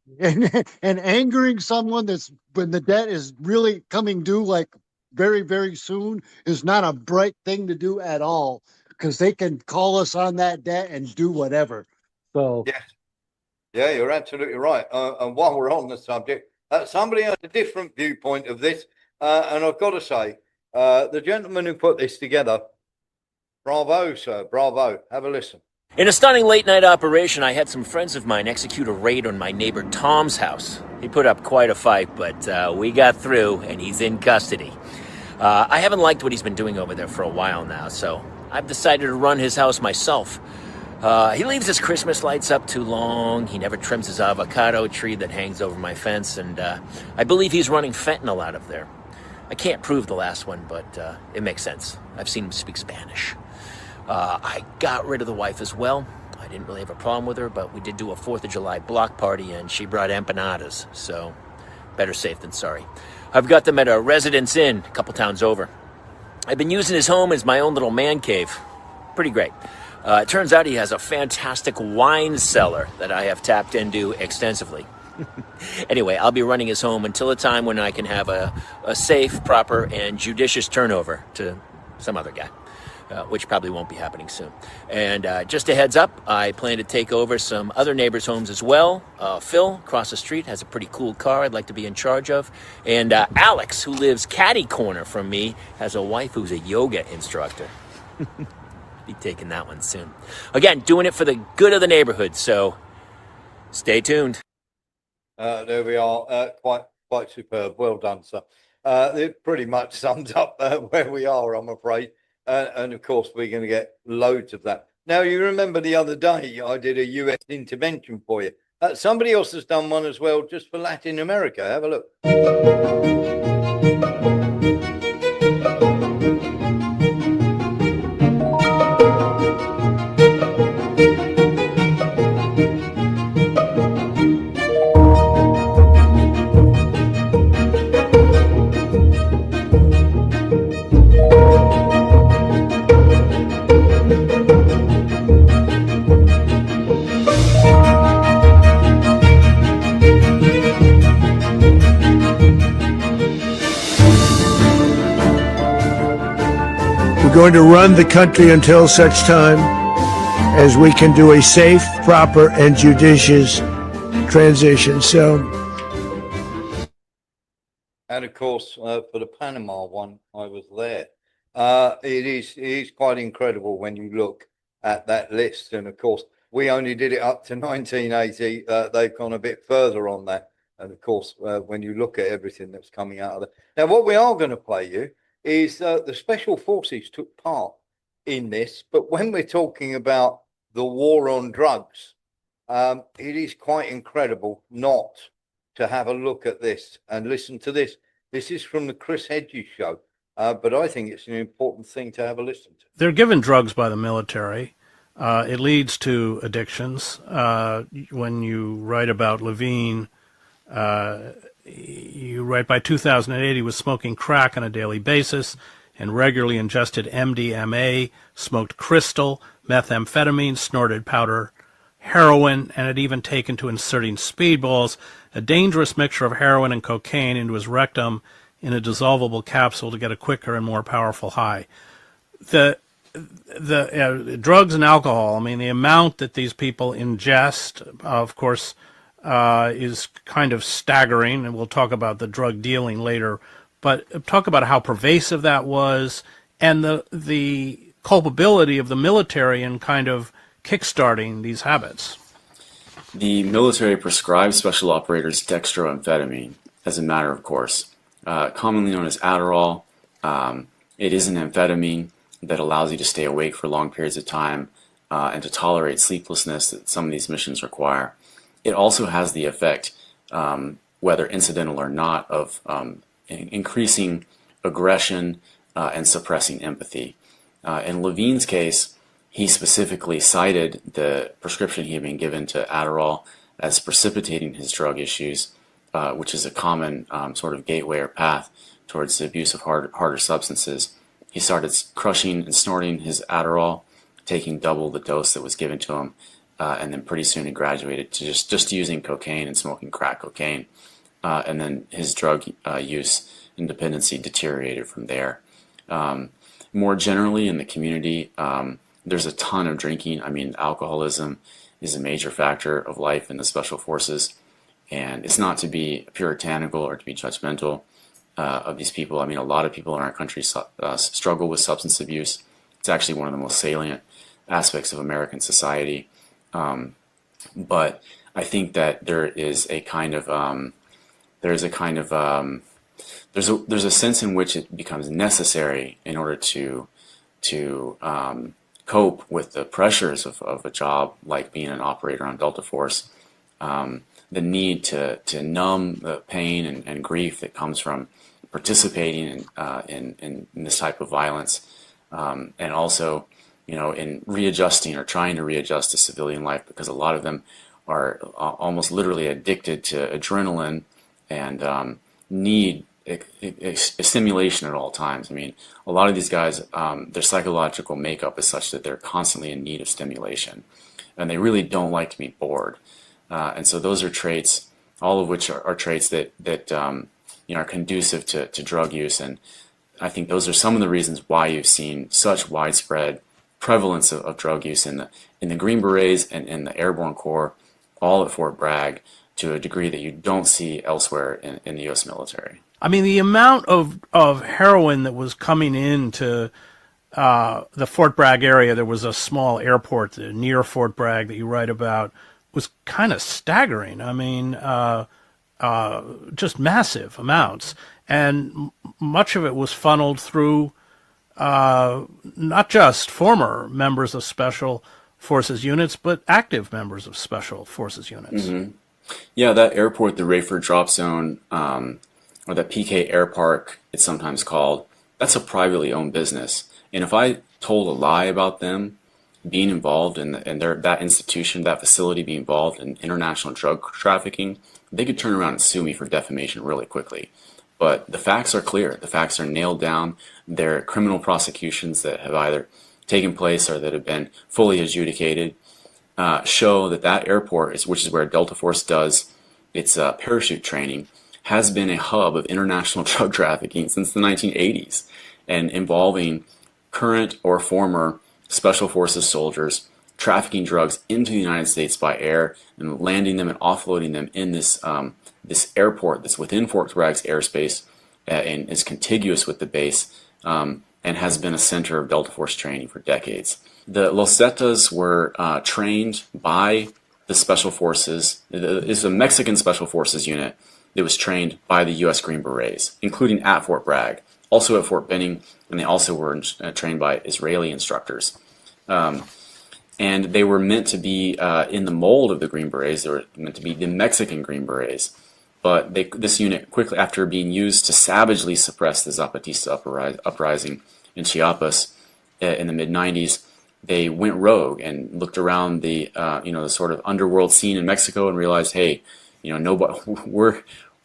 angering someone that's when the debt is really coming due, like very, very soon, is not a bright thing to do at all, because they can call us on that debt and do whatever. So yeah, you're absolutely right. And while we're on the subject, somebody has a different viewpoint of this, and I've got to say, the gentleman who put this together, bravo, sir, bravo. Have a listen. In a stunning late-night operation, I had some friends of mine execute a raid on my neighbor Tom's house. He put up quite a fight, but we got through, and he's in custody. I haven't liked what he's been doing over there for a while now, so I've decided to run his house myself. He leaves his Christmas lights up too long. He never trims his avocado tree that hangs over my fence, and I believe he's running fentanyl out of there. I can't prove the last one, but it makes sense. I've seen him speak Spanish. I got rid of the wife as well. I didn't really have a problem with her, but we did do a 4th of July block party, and she brought empanadas, so better safe than sorry. I've got them at a Residence Inn a couple towns over. I've been using his home as my own little man cave. Pretty great. It turns out he has a fantastic wine cellar that I have tapped into extensively. Anyway, I'll be running his home until a time when I can have a safe, proper, and judicious turnover to some other guy. Which probably won't be happening soon. And just a heads up, I plan to take over some other neighbors' homes as well. Phil, across the street, has a pretty cool car I'd like to be in charge of. And Alex, who lives catty corner from me, has a wife who's a yoga instructor. Be taking that one soon. Again, doing it for the good of the neighborhood, so stay tuned. There we are. Quite superb. Well done, sir. It pretty much sums up where we are, I'm afraid. And of course, we're going to get loads of that. Now, you remember the other day I did a US intervention for you. Somebody else has done one as well, just for Latin America. Have a look. going to run the country until such time as we can do a safe, proper, and judicious transition. So, and of course, for the Panama one, I was there. It is quite incredible when you look at that list. And of course, we only did it up to 1980. They've gone a bit further on that. And of course, when you look at everything that's coming out of it. Now, what we are going to play you is the Special Forces took part in this. But when we're talking about the war on drugs, it is quite incredible not to have a look at this and listen to this. This is from the Chris Hedges show, but I think it's an important thing to have a listen to. They're given drugs by the military. It leads to addictions. When you write about Levine, you write by 2008 he was smoking crack on a daily basis and regularly ingested MDMA, smoked crystal, methamphetamine, snorted powder, heroin, and had even taken to inserting speedballs, a dangerous mixture of heroin and cocaine, into his rectum in a dissolvable capsule to get a quicker and more powerful high. The drugs and alcohol, I mean, the amount that these people ingest, of course, is kind of staggering, and we'll talk about the drug dealing later, but talk about how pervasive that was and the culpability of the military in kind of kickstarting these habits. The military prescribes special operators dextroamphetamine as a matter of course, commonly known as Adderall. It is an amphetamine that allows you to stay awake for long periods of time and to tolerate sleeplessness that some of these missions require. It also has the effect, whether incidental or not, of increasing aggression and suppressing empathy. In Levine's case, he specifically cited the prescription he had been given to Adderall as precipitating his drug issues, which is a common sort of gateway or path towards the abuse of harder substances. He started crushing and snorting his Adderall, taking double the dose that was given to him, and then pretty soon he graduated to just using cocaine and smoking crack cocaine. And then his drug use and dependency deteriorated from there. More generally in the community, there's a ton of drinking. I mean, alcoholism is a major factor of life in the Special Forces, and it's not to be puritanical or to be judgmental of these people. I mean, a lot of people in our country struggle with substance abuse. It's actually one of the most salient aspects of American society. But I think that there is a kind of there's a sense in which it becomes necessary in order to cope with the pressures of a job like being an operator on Delta Force, the need to numb the pain and grief that comes from participating in this type of violence, and also, you know, in readjusting or trying to readjust to civilian life, because a lot of them are almost literally addicted to adrenaline and need a stimulation at all times. I mean, a lot of these guys, their psychological makeup is such that they're constantly in need of stimulation, and they really don't like to be bored. And so those are traits, all of which are traits that you know, are conducive to drug use. And I think those are some of the reasons why you've seen such widespread prevalence of drug use in the Green Berets and in the Airborne Corps, all at Fort Bragg, to a degree that you don't see elsewhere in the U.S. military. I mean, the amount of heroin that was coming into the Fort Bragg area, there was a small airport near Fort Bragg that you write about, was kind of staggering. I mean, just massive amounts. And much of it was funneled through not just former members of Special Forces units, but active members of Special Forces units. Mm-hmm. Yeah, that airport, the Rayford Drop Zone, or the PK Air Park, it's sometimes called, that's a privately owned business. And if I told a lie about them being involved in that institution, that facility being involved in international drug trafficking, they could turn around and sue me for defamation really quickly. But the facts are clear. The facts are nailed down. There are criminal prosecutions that have either taken place or that have been fully adjudicated, show that airport, which is where Delta Force does its parachute training, has been a hub of international drug trafficking since the 1980s, and involving current or former Special Forces soldiers trafficking drugs into the United States by air and landing them and offloading them in this this airport that's within Fort Bragg's airspace and is contiguous with the base and has been a center of Delta Force training for decades. The Los Zetas were trained by the Special Forces. It's a Mexican Special Forces unit that was trained by the U.S. Green Berets, including at Fort Bragg, also at Fort Benning, and they also were trained by Israeli instructors. And they were meant to be in the mold of the Green Berets. They were meant to be the Mexican Green Berets. But this unit, quickly after being used to savagely suppress the Zapatista uprising in Chiapas in the mid-90s, they went rogue and looked around the the sort of underworld scene in Mexico and realized, hey, nobody,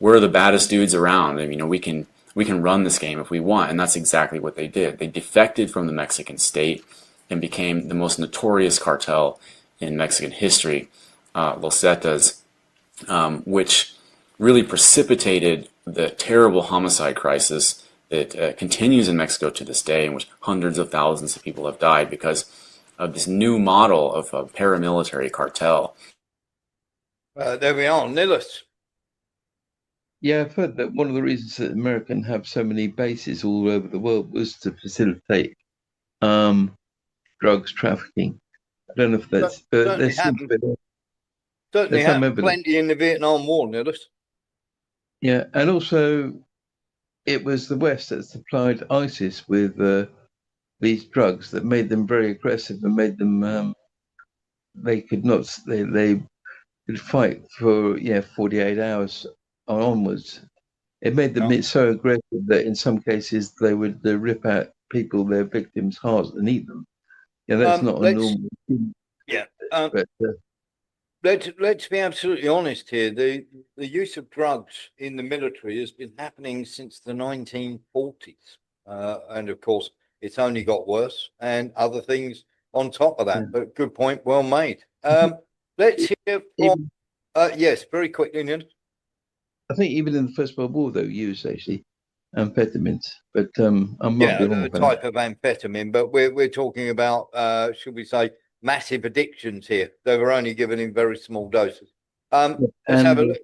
we're the baddest dudes around. I mean, we can run this game if we want, and that's exactly what they did. They defected from the Mexican state and became the most notorious cartel in Mexican history, Los Zetas, which really precipitated the terrible homicide crisis that continues in Mexico to this day, in which hundreds of thousands of people have died because of this new model of a paramilitary cartel. There we are, Nillis. Yeah, I've heard that one of the reasons that American have so many bases all over the world was to facilitate drugs trafficking. I don't know if that's certainly happened. Certainly happened plenty in the Vietnam War, Nillis. Yeah, and also it was the West that supplied ISIS with these drugs that made them very aggressive and made them they could fight for 48 hours onwards. It made them so aggressive that in some cases they would rip out their victims' hearts and eat them. Yeah, that's not a normal thing. Yeah. Let's be absolutely honest here. The use of drugs in the military has been happening since the 1940s. And of course, it's only got worse and other things on top of that. Yeah. But good point, well made. Let's hear from, yes, very quickly, Neil. I think even in the First World War, they used actually amphetamines, but I'm not be wrong a type of amphetamine, but we're talking about, should we say, massive addictions here. They were only given in very small doses. Let's have a look.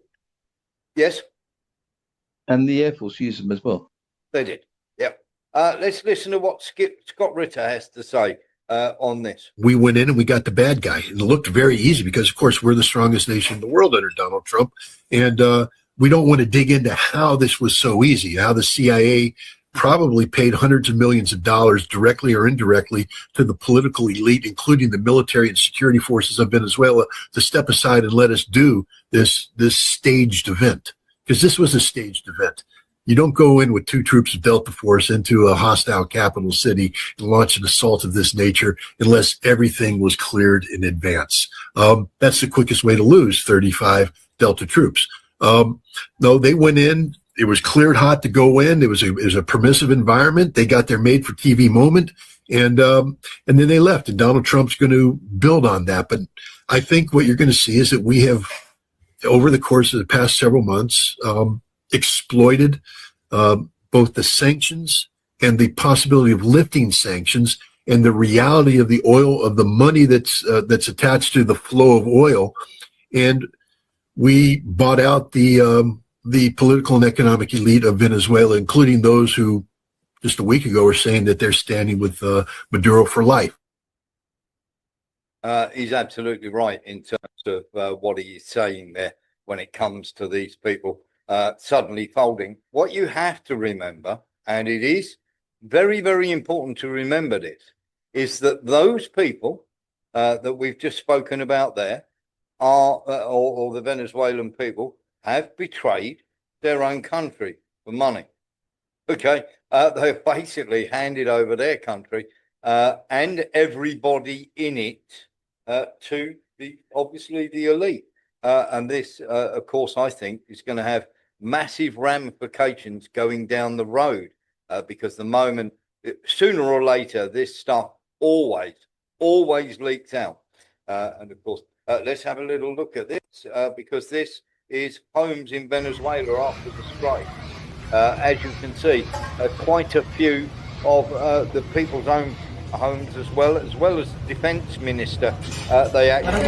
Yes? And the Air Force used them as well. They did, yep. Let's listen to what Scott Ritter has to say on this. We went in and we got the bad guy. And it looked very easy because, of course, we're the strongest nation in the world under Donald Trump. And we don't want to dig into how this was so easy, how the CIA probably paid hundreds of millions of dollars directly or indirectly to the political elite, including the military and security forces of Venezuela, to step aside and let us do this staged event. Because this was a staged event. You don't go in with 2 troops of Delta Force into a hostile capital city and launch an assault of this nature unless everything was cleared in advance. That's the quickest way to lose 35 Delta troops. No, they went in. It was cleared hot to go in. It was a permissive environment. They got their made for TV moment, and then they left. And Donald Trump's going to build on that. But I think what you're going to see is that we have, over the course of the past several months, exploited both the sanctions and the possibility of lifting sanctions and the reality of the oil, of the money that's attached to the flow of oil, and we bought out the political and economic elite of Venezuela, including those who just a week ago were saying that they're standing with Maduro for life. He's absolutely right in terms of what he is saying there when it comes to these people suddenly folding. What you have to remember, and it is very, very important to remember this, is that those people that we've just spoken about there are, or the Venezuelan people, have betrayed their own country for money. Okay, they've basically handed over their country and everybody in it to obviously the elite. And this, of course, I think is going to have massive ramifications going down the road because the moment, sooner or later, this stuff always leaks out. And of course, let's have a little look at this because this is homes in Venezuela after the strike. As you can see, quite a few of the people's own homes as well as the defence minister. They actually.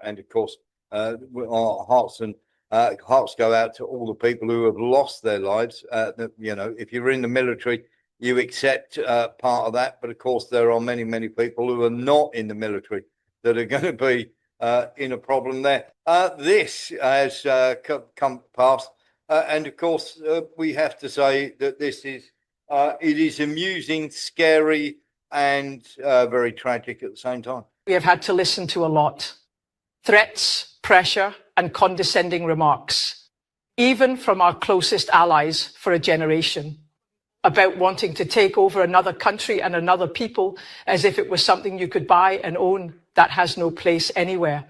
And of course, our hearts go out to all the people who have lost their lives. You know, if you're in the military, you accept part of that, but of course, there are many, many people who are not in the military that are going to be in a problem there. This has come to pass, and of course, we have to say that this is it is amusing, scary, and very tragic at the same time. We have had to listen to a lot. Threats, pressure, and condescending remarks, even from our closest allies for a generation, about wanting to take over another country and another people as if it was something you could buy and own. That has no place anywhere.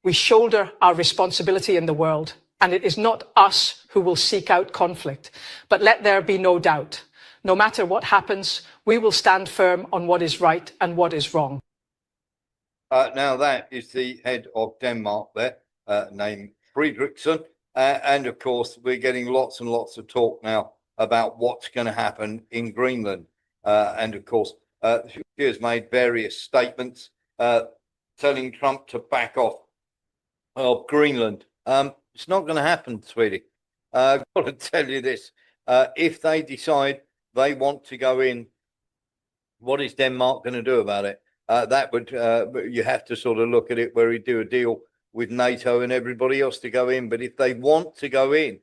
We shoulder our responsibility in the world, and it is not us who will seek out conflict. But let there be no doubt, no matter what happens, we will stand firm on what is right and what is wrong. Now that is the head of Denmark there, named Frederiksen. And of course, we're getting lots and lots of talk now about what's going to happen in Greenland. And of course, she has made various statements telling Trump to back off of Greenland. It's not going to happen, sweetie. I've got to tell you this. If they decide they want to go in, what is Denmark going to do about it? That would you have to sort of look at it where he'd do a deal with NATO and everybody else to go in. But if they want to go in,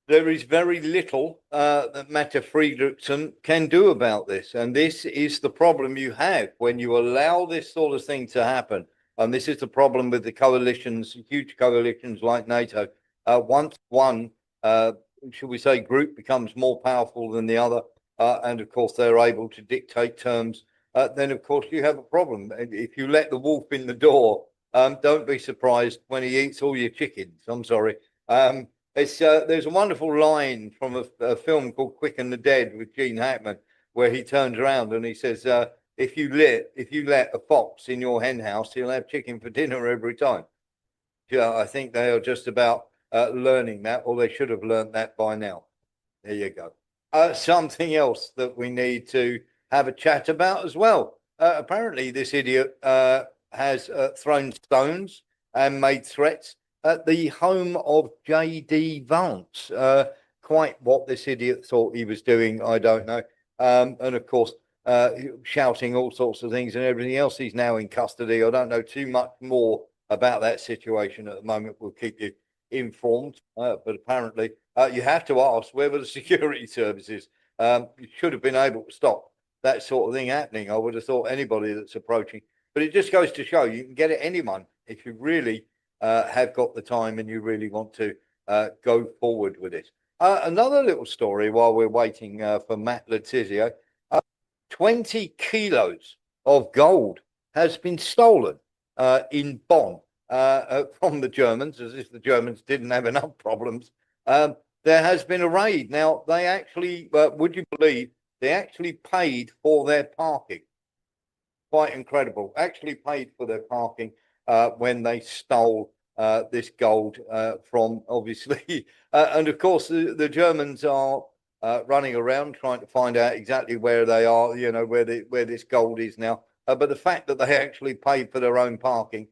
there is very little that Mette Frederiksen can do about this. And this is the problem you have when you allow this sort of thing to happen. And this is the problem with the coalitions, huge coalitions like NATO. Once one, should we say, group becomes more powerful than the other, and of course they're able to dictate terms, then of course you have a problem. If you let the wolf in the door, don't be surprised when he eats all your chickens. I'm sorry. There's a wonderful line from a film called Quick and the Dead with Gene Hackman, where he turns around and he says, if you let a fox in your hen house, he'll have chicken for dinner every time. Yeah, I think they are just about learning that, or they should have learned that by now. There you go. Something else that we need to have a chat about as well. Apparently, this idiot has thrown stones and made threats at the home of J.D. Vance. Quite what this idiot thought he was doing, I don't know. And of course, shouting all sorts of things and everything else. He's now in custody. I don't know too much more about that situation at the moment. We'll keep you informed. But apparently, you have to ask, where were the security services? You should have been able to stop that sort of thing happening. I would have thought anybody that's approaching. But it just goes to show you can get at anyone if you really have got the time and you really want to go forward with it. Another little story while we're waiting for Matt Le Tissier. 20 kilos of gold has been stolen in Bonn from the Germans, as if the Germans didn't have enough problems. There has been a raid. Now, they actually, would you believe, they actually paid for their parking. Quite incredible. Actually paid for their parking when they stole this gold from, obviously. And of course, the Germans are running around trying to find out exactly where they are, you know, where this gold is now. But the fact that they actually paid for their own parking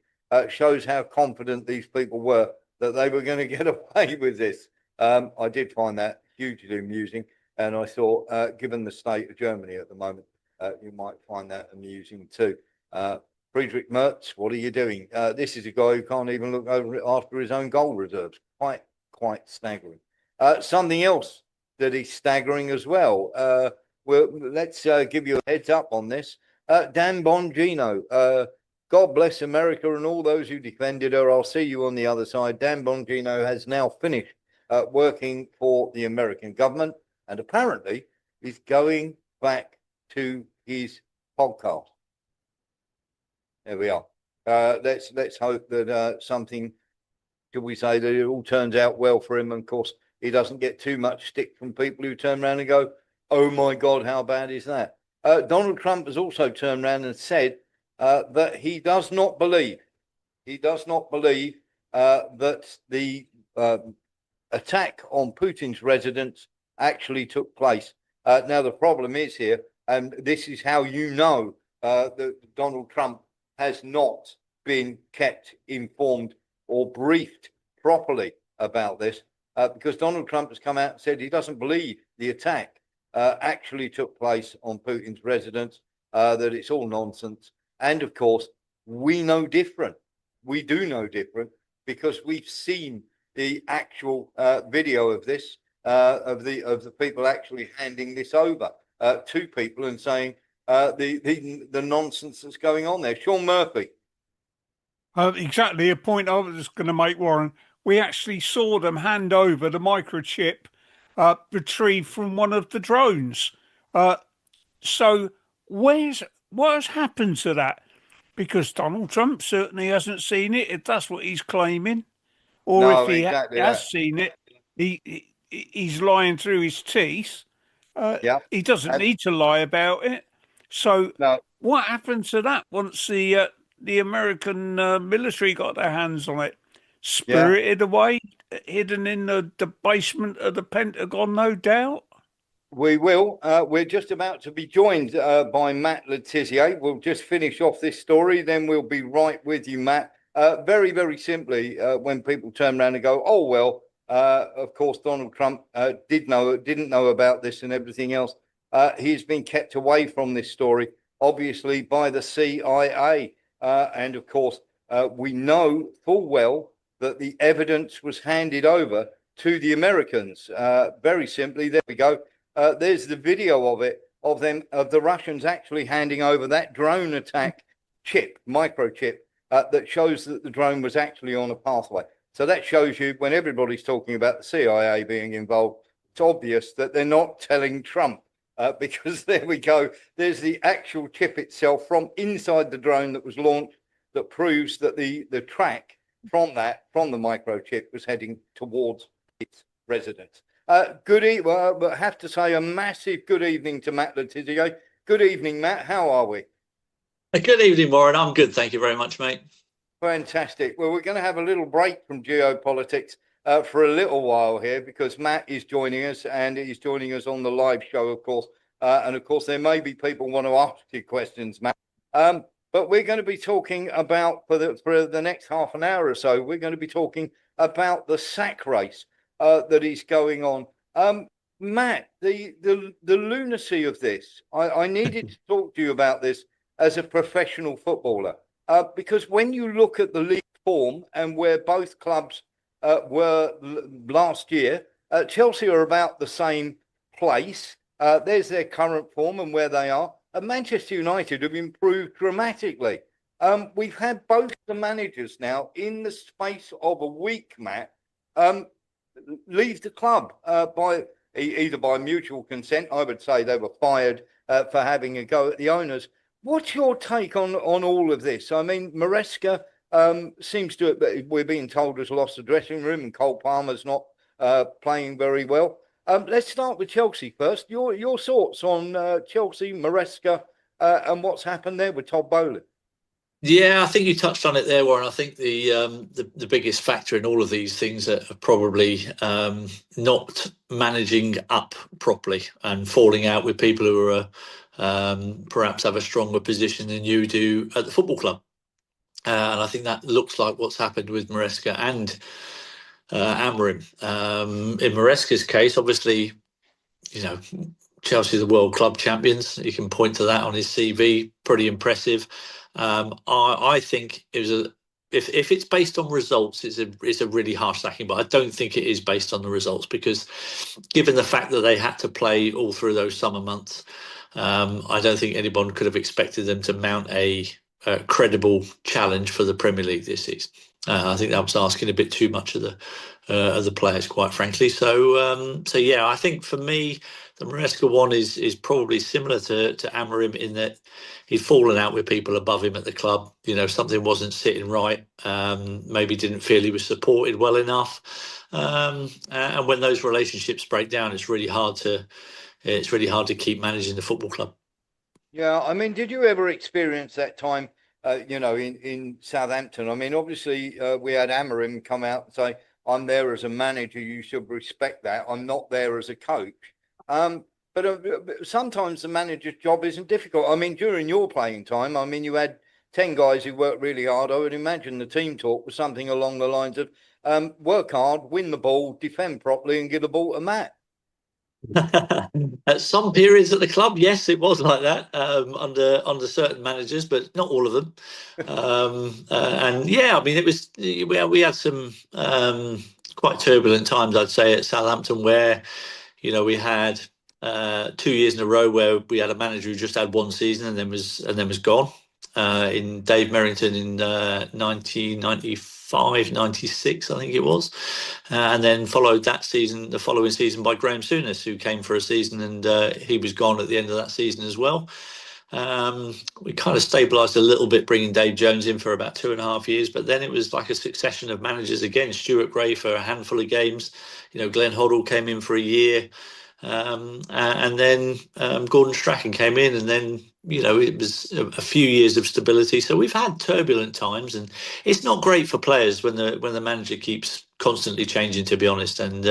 shows how confident these people were that they were going to get away with this. I did find that hugely amusing. And I thought, given the state of Germany at the moment, you might find that amusing too. Friedrich Merz, what are you doing? This is a guy who can't even look over after his own gold reserves. Quite staggering. Something else that is staggering as well. Well, let's give you a heads up on this. Dan Bongino, God bless America and all those who defended her. I'll see you on the other side. Dan Bongino has now finished working for the American government and apparently is going back to his podcast. There we are. Let's hope that something, should we say, that it all turns out well for him. And of course, he doesn't get too much stick from people who turn around and go, "Oh my God, how bad is that?" Donald Trump has also turned around and said that he does not believe that the attack on Putin's residence actually took place. Now, the problem is here, and this is how you know that Donald Trump has not been kept informed or briefed properly about this, because Donald Trump has come out and said he doesn't believe the attack actually took place on Putin's residence, that it's all nonsense. And of course, we know different. We do know different because we've seen the actual video of this, of the people actually handing this over to people and saying the nonsense that's going on there. Sean Murphy. Exactly a point I was going to make, Warren. We actually saw them hand over the microchip retrieved from one of the drones. So what has happened to that? Because Donald Trump certainly hasn't seen it, if that's what he's claiming. Or No, if he exactly has that. seen it, he's lying through his teeth. Yeah. He doesn't need to lie about it. So what happened to that once the American military got their hands on it? Spirited away, hidden in the basement of the Pentagon, no doubt. We will. We're just about to be joined by Matt Le Tissier. We'll just finish off this story, then we'll be right with you, Matt. Very, very simply, when people turn around and go, "Oh well, of course Donald Trump didn't know about this and everything else," he's been kept away from this story, obviously by the CIA, and of course we know full well that the evidence was handed over to the Americans. Very simply, there we go. There's the video of it, of the Russians actually handing over that drone attack microchip, that shows that the drone was actually on a pathway. So that shows you, when everybody's talking about the CIA being involved, it's obvious that they're not telling Trump, because there we go. There's the actual chip itself from inside the drone that was launched that proves that the track from the microchip was heading towards its residence. But have to say a massive good evening to Matt Le Tissier. Good evening, Matt. How are we? Good evening, Warren. I'm good. Thank you very much, mate. Fantastic. Well, we're going to have a little break from geopolitics for a little while here, because Matt is joining us, and he's joining us on the live show, of course. And of course, there may be people want to ask you questions, Matt. But we're going to be talking about, for the next half an hour or so, we're going to be talking about the sack race that is going on. Matt, the lunacy of this, I needed to talk to you about this as a professional footballer, because when you look at the league form and where both clubs were last year, Chelsea are about the same place. There's their current form and where they are. And Manchester United have improved dramatically. We've had both the managers now in the space of a week, Matt, leave the club either by mutual consent. I would say they were fired for having a go at the owners. What's your take on all of this? I mean, Maresca seems to, we're being told, has lost the dressing room, and Cole Palmer's not playing very well. Let's start with Chelsea first. Your thoughts on Chelsea, Maresca, and what's happened there with Todd Bowley? Yeah, I think you touched on it there, Warren. I think the biggest factor in all of these things are probably not managing up properly and falling out with people who are perhaps have a stronger position than you do at the football club. And I think that looks like what's happened with Maresca and Amorim. In Maresca's case, obviously, you know, Chelsea are the world club champions. You can point to that on his CV. Pretty impressive. I think it was if it's based on results, it's a really harsh sacking. But I don't think it is based on the results, because given the fact that they had to play all through those summer months, I don't think anyone could have expected them to mount a credible challenge for the Premier League this season. I think that was asking a bit too much of the players, quite frankly. So yeah, I think for me, The Maresca one is probably similar to Amorim in that he'd fallen out with people above him at the club. You know, something wasn't sitting right. Maybe didn't feel he was supported well enough. And when those relationships break down, it's really hard to keep managing the football club. Yeah, I mean, did you ever experience that time, in Southampton? I mean, obviously, we had Amorim come out and say, I'm there as a manager, you should respect that. I'm not there as a coach. But sometimes the manager's job isn't difficult. I mean, during your playing time, I mean, you had 10 guys who worked really hard. I would imagine the team talk was something along the lines of work hard, win the ball, defend properly, and give the ball to Matt. At some periods at the club, yes, it was like that under certain managers, but not all of them. And yeah, I mean, it was we had some quite turbulent times, I'd say, at Southampton, where we had 2 years in a row where we had a manager who just had one season and then was gone. In Dave Merrington in 1995, 96, I think it was, and then followed the following season by Graham Souness, who came for a season, and he was gone at the end of that season as well. We kind of stabilised a little bit, bringing Dave Jones in for about 2.5 years, but then it was like a succession of managers again. Stuart Gray for a handful of games, Glenn Hoddle came in for a year, and then Gordon Strachan came in, and then it was a few years of stability. So we've had turbulent times, and it's not great for players when the manager keeps constantly changing, to be honest. And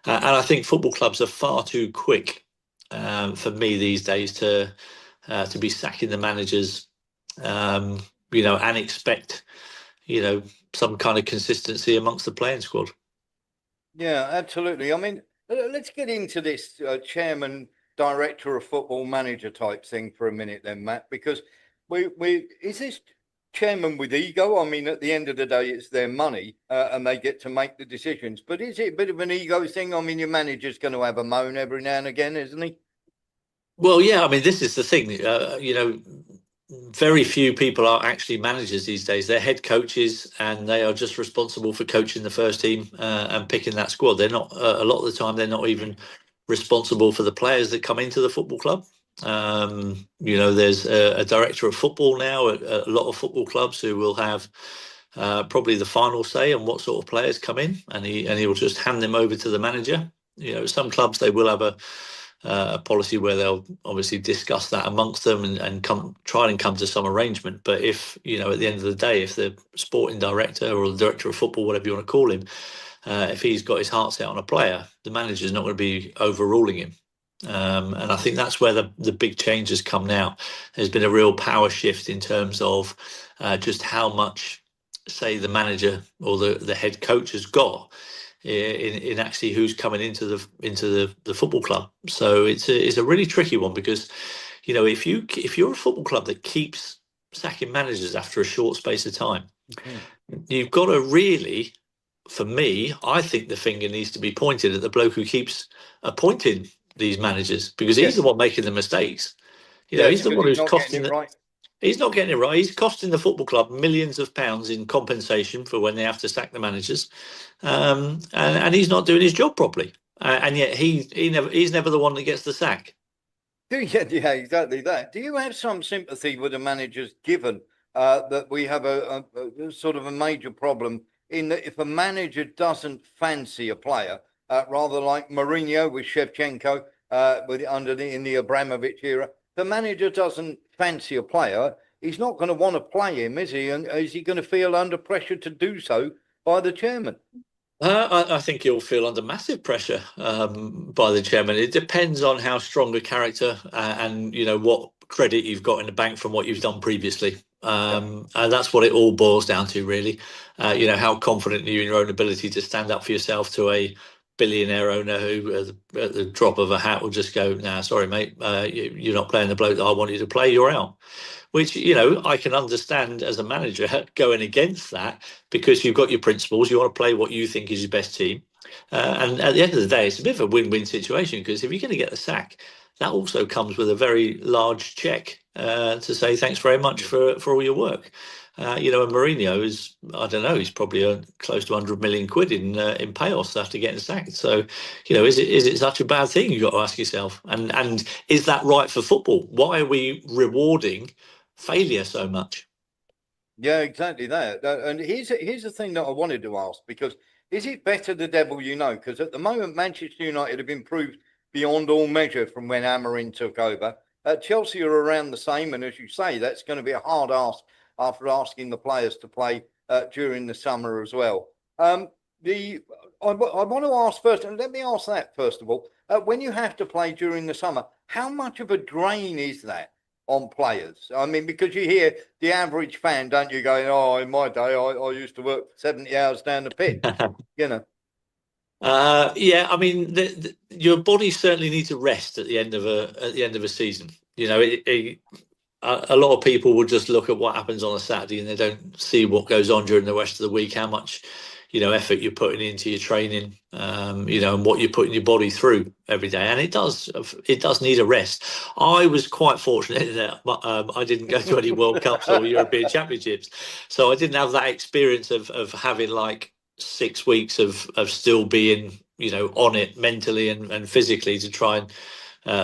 I think football clubs are far too quick for me these days to be sacking the managers, and expect some kind of consistency amongst the playing squad. Yeah, absolutely. I mean, let's get into this chairman, director of football, manager type thing for a minute then, Matt, because is this chairman with ego? I mean, at the end of the day, it's their money and they get to make the decisions. But is it a bit of an ego thing? I mean, your manager's going to have a moan every now and again, isn't he? Well, yeah, I mean, this is the thing, very few people are actually managers these days. They're head coaches, and they are just responsible for coaching the first team and picking that squad. They're not, a lot of the time, they're not even responsible for the players that come into the football club. There's a director of football now at a lot of football clubs who will have probably the final say on what sort of players come in, and he will just hand them over to the manager. Some clubs, they will have a policy where they'll obviously discuss that amongst them and try and come to some arrangement. But if at the end of the day, if the sporting director or the director of football, whatever you want to call him, if he's got his heart set on a player, the manager's not going to be overruling him. And I think that's where the big changes come now. There's been a real power shift in terms of just how much, say, the manager or the head coach has got in actually who's coming into the football club. So it's a really tricky one, because if you're a football club that keeps sacking managers after a short space of time, you've got to really, for me, I think the finger needs to be pointed at the bloke who keeps appointing these managers, because he's the one making the mistakes. He's the one who's costing it. Right. He's not getting it right. He's costing the football club millions of pounds in compensation for when they have to sack the managers, and he's not doing his job properly. And yet he's never the one that gets the sack. Yeah, exactly that. Do you have some sympathy with the managers, given that we have a sort of a major problem in that if a manager doesn't fancy a player, rather like Mourinho with Shevchenko, in the Abramovich era, the manager doesn't fancy a player, he's not going to want to play him, is he? And is he going to feel under pressure to do so by the chairman? I think he'll feel under massive pressure by the chairman. It depends on how strong a character and what credit you've got in the bank from what you've done previously. And that's what it all boils down to, really. How confident are you in your own ability to stand up for yourself to a billionaire owner who at the drop of a hat will just go, nah, sorry, mate, you're not playing the bloke that I want you to play, you're out. Which, I can understand as a manager going against that, because you've got your principles, you want to play what you think is your best team. And at the end of the day, it's a bit of a win-win situation, because if you're going to get the sack, that also comes with a very large check to say thanks very much for all your work. And Mourinho is, I don't know, he's probably earned close to 100 million quid in payoffs after getting sacked. So, is it such a bad thing? You've got to ask yourself. And is that right for football? Why are we rewarding failure so much? Yeah, exactly that. And here's the thing that I wanted to ask, because is it better the devil you know? Because at the moment, Manchester United have improved beyond all measure from when Amorim took over. Chelsea are around the same, and as you say, that's going to be a hard ask after asking the players to play during the summer as well. I want to ask first, and let me ask that first of all. When you have to play during the summer, how much of a drain is that on players? I mean, because you hear the average fan, don't you, going, "Oh, in my day, I used to work 70 hours down the pitch," you know. Yeah, I mean, your body certainly needs a rest at the end of a season. A lot of people will just look at what happens on a Saturday and they don't see what goes on during the rest of the week, how much effort you're putting into your training, and what you're putting your body through every day. And it does need a rest. I was quite fortunate that I didn't go to any World Cups or European Championships, so I didn't have that experience of having like 6 weeks of still being on it mentally and physically to try and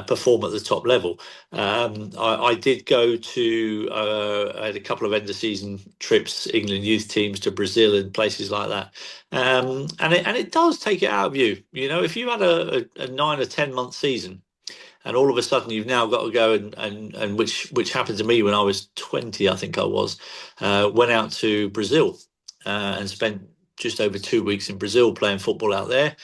perform at the top level. I did go to I had a couple of end of season trips, England youth teams to Brazil and places like that, and it does take it out of you. If you had a 9 or 10 month season, and all of a sudden you've now got to go and which happened to me when I was 20, I think I was, went out to Brazil and spent just over 2 weeks in Brazil playing football out there.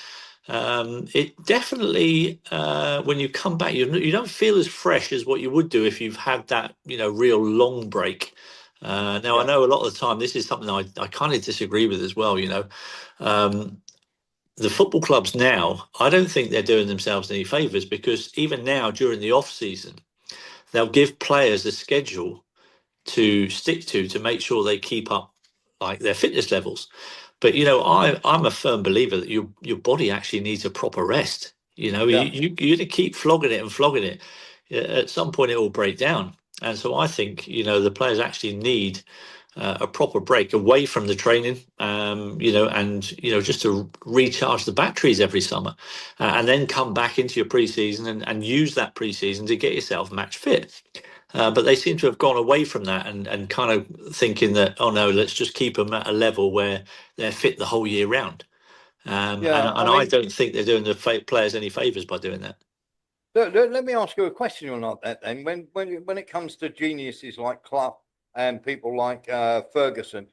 It definitely, when you come back, you don't feel as fresh as what you would do if you've had that, real long break. Now, I know a lot of the time this is something I kind of disagree with as well. The football clubs now, I don't think they're doing themselves any favours, because even now during the off season, they'll give players a schedule to stick to make sure they keep up like their fitness levels. But I'm a firm believer that your body actually needs a proper rest. You're going to keep flogging it and flogging it. At some point, it will break down. And so I think the players actually need a proper break away from the training, and just to recharge the batteries every summer, and then come back into your pre-season and use that pre-season to get yourself match fit. But they seem to have gone away from that and kind of thinking that, oh no, let's just keep them at a level where they're fit the whole year round. And I don't think they're doing the players any favours by doing that. Let me ask you a question on that then. When it comes to geniuses like Clough and people like Ferguson,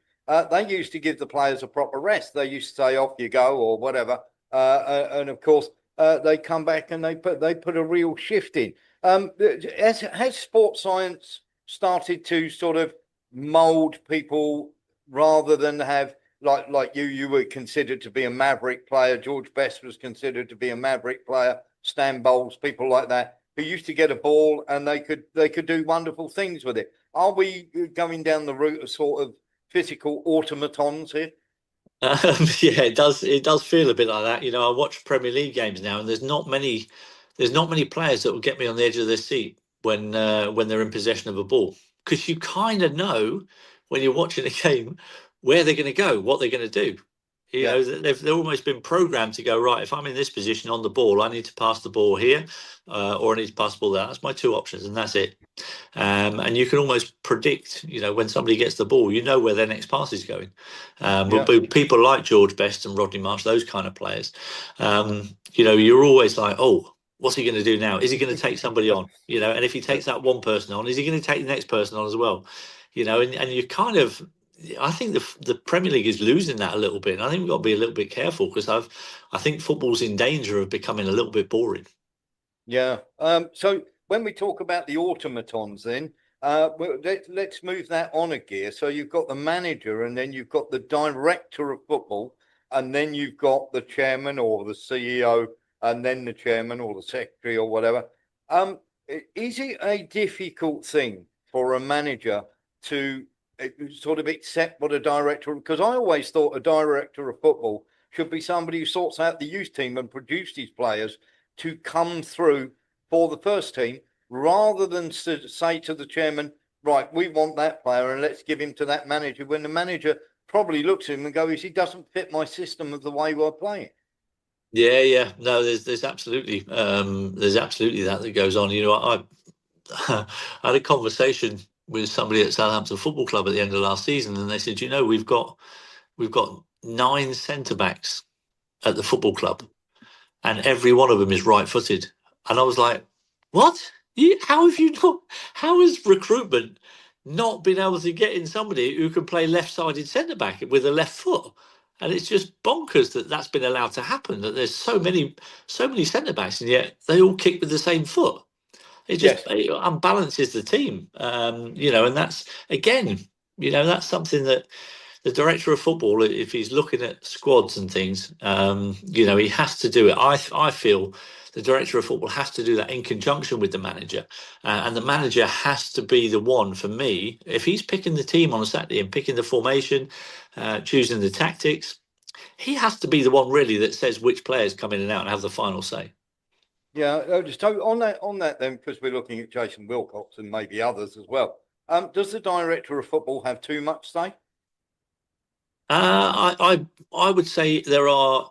they used to give the players a proper rest. They used to say, "Off you go," or whatever. And of course, they come back and they put a real shift in. Has sports science started to sort of mold people rather than have like you were considered to be a maverick player? George Best was considered to be a maverick player. Stan Bowles, people like that, who used to get a ball and they could do wonderful things with it. Are we going down the route of sort of physical automatons here? Yeah, it does feel a bit like that. I watch Premier League games now, and there's not many players that will get me on the edge of their seat when they're in possession of a ball, because you kind of know when you're watching a game where they're going to go, what they're going to do. They've almost been programmed to go, right, if I'm in this position on the ball, I need to pass the ball here, or I need to pass the ball there. That's my two options, and that's it. And you can almost predict, when somebody gets the ball, where their next pass is going. But people like George Best and Rodney Marsh, those kind of players, you're always like, oh, what's he going to do now? Is he going to take somebody on? And if he takes that one person on, is he going to take the next person on as well? And you kind of, I think the Premier League is losing that a little bit. And I think we've got to be a little bit careful, because I think football's in danger of becoming a little bit boring. Yeah. So when we talk about the automatons, then let's move that on a gear. So you've got the manager, and then you've got the director of football, and then you've got the chairman or the CEO, and then the chairman or the secretary or whatever. Is it a difficult thing for a manager to sort of accept what a director? Because I always thought a director of football should be somebody who sorts out the youth team and produces players to come through for the first team, rather than say to the chairman, right, we want that player and let's give him to that manager, when the manager probably looks at him and goes, he doesn't fit my system of the way we're playing. Yeah. No, there's absolutely that goes on. You know, I I had a conversation with somebody at Southampton Football Club at the end of last season, and they said, you know, we've got 9 centre backs at the football club, and every one of them is right-footed. And I was like, what? How have you not? How has recruitment not been able to get in somebody who can play left-sided centre back with a left foot? And it's just bonkers that that's been allowed to happen. That there's so many centre backs, and yet they all kick with the same foot. It just it unbalances the team, you know, and that's again, you know, that's something that the director of football, if he's looking at squads and things, you know, he has to do it. I feel the director of football has to do that in conjunction with the manager, and the manager has to be the one for me. If he's picking the team on a Saturday and picking the formation, choosing the tactics, he has to be the one really that says which players come in and out and have the final say. Yeah, just on that then, because we're looking at Jason Wilcox and maybe others as well. Does the director of football have too much say? I would say there are.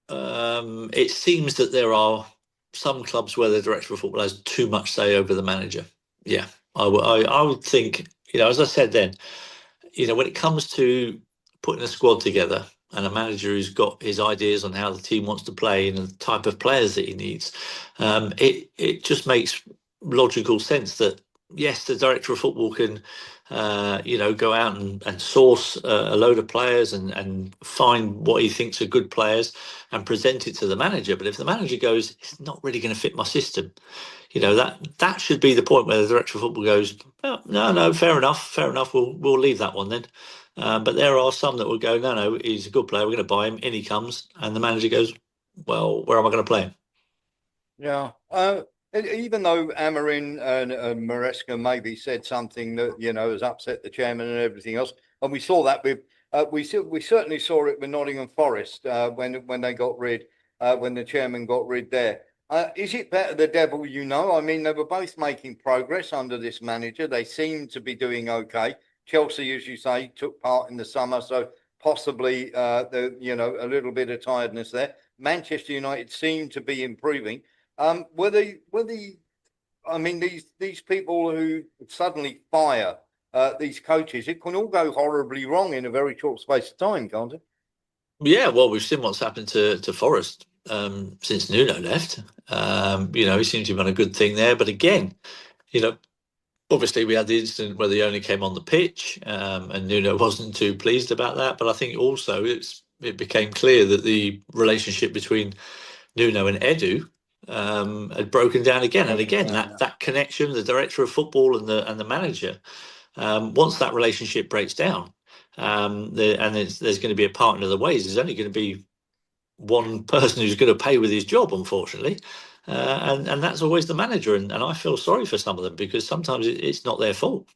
It seems that there are some clubs where the director of football has too much say over the manager. Yeah, I would think, you know, as I said then, you know, when it comes to putting a squad together and a manager who's got his ideas on how the team wants to play and the type of players that he needs, it just makes logical sense that yes, the director of football can, you know, go out and source a load of players and find what he thinks are good players and present it to the manager. But if the manager goes, it's not really going to fit my system, you know, that should be the point where the director of football goes, oh, no, fair enough, we'll leave that one then. But there are some that will go, no, he's a good player, we're going to buy him, in he comes, and the manager goes, well, where am I going to play him? Yeah. Even though Amarin and Maresca maybe said something that, you know, has upset the chairman and everything else, and we saw that with we certainly saw it with Nottingham Forest when they got rid when the chairman got rid there. Is it better the devil you know? I mean, they were both making progress under this manager. They seem to be doing okay. Chelsea, as you say, took part in the summer, so possibly you know, a little bit of tiredness there. Manchester United seem to be improving. Were the I mean, these people who suddenly fire these coaches, it can all go horribly wrong in a very short space of time, can't it? Yeah, well, we've seen what's happened to Forest since Nuno left. You know, he seems to have done a good thing there, but again, you know, obviously we had the incident where they only came on the pitch, and Nuno wasn't too pleased about that. But I think also it became clear that the relationship between Nuno and Edu had broken down again and again. That connection, the director of football and the manager, once that relationship breaks down, there's going to be a partner of the ways. There's only going to be one person who's going to pay with his job, unfortunately, and that's always the manager. And I feel sorry for some of them because sometimes it's not their fault.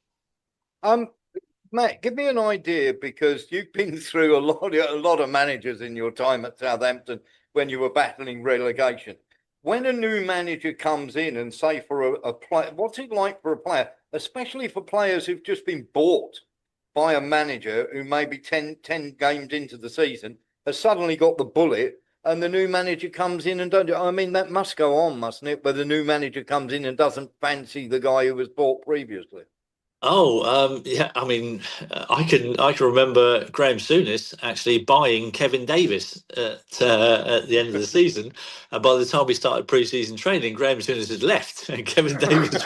Matt, give me an idea, because you've been through a lot of managers in your time at Southampton when you were battling relegation. When a new manager comes in and say for a player, what's it like for a player, especially for players who've just been bought by a manager who maybe 10 games into the season has suddenly got the bullet, and the new manager comes in and I mean, that must go on, mustn't it? Where the new manager comes in and doesn't fancy the guy who was bought previously. Oh, yeah. I mean, I can remember Graham Souness actually buying Kevin Davis at the end of the season, and by the time we started pre-season training, Graham Souness had left, and Kevin Davis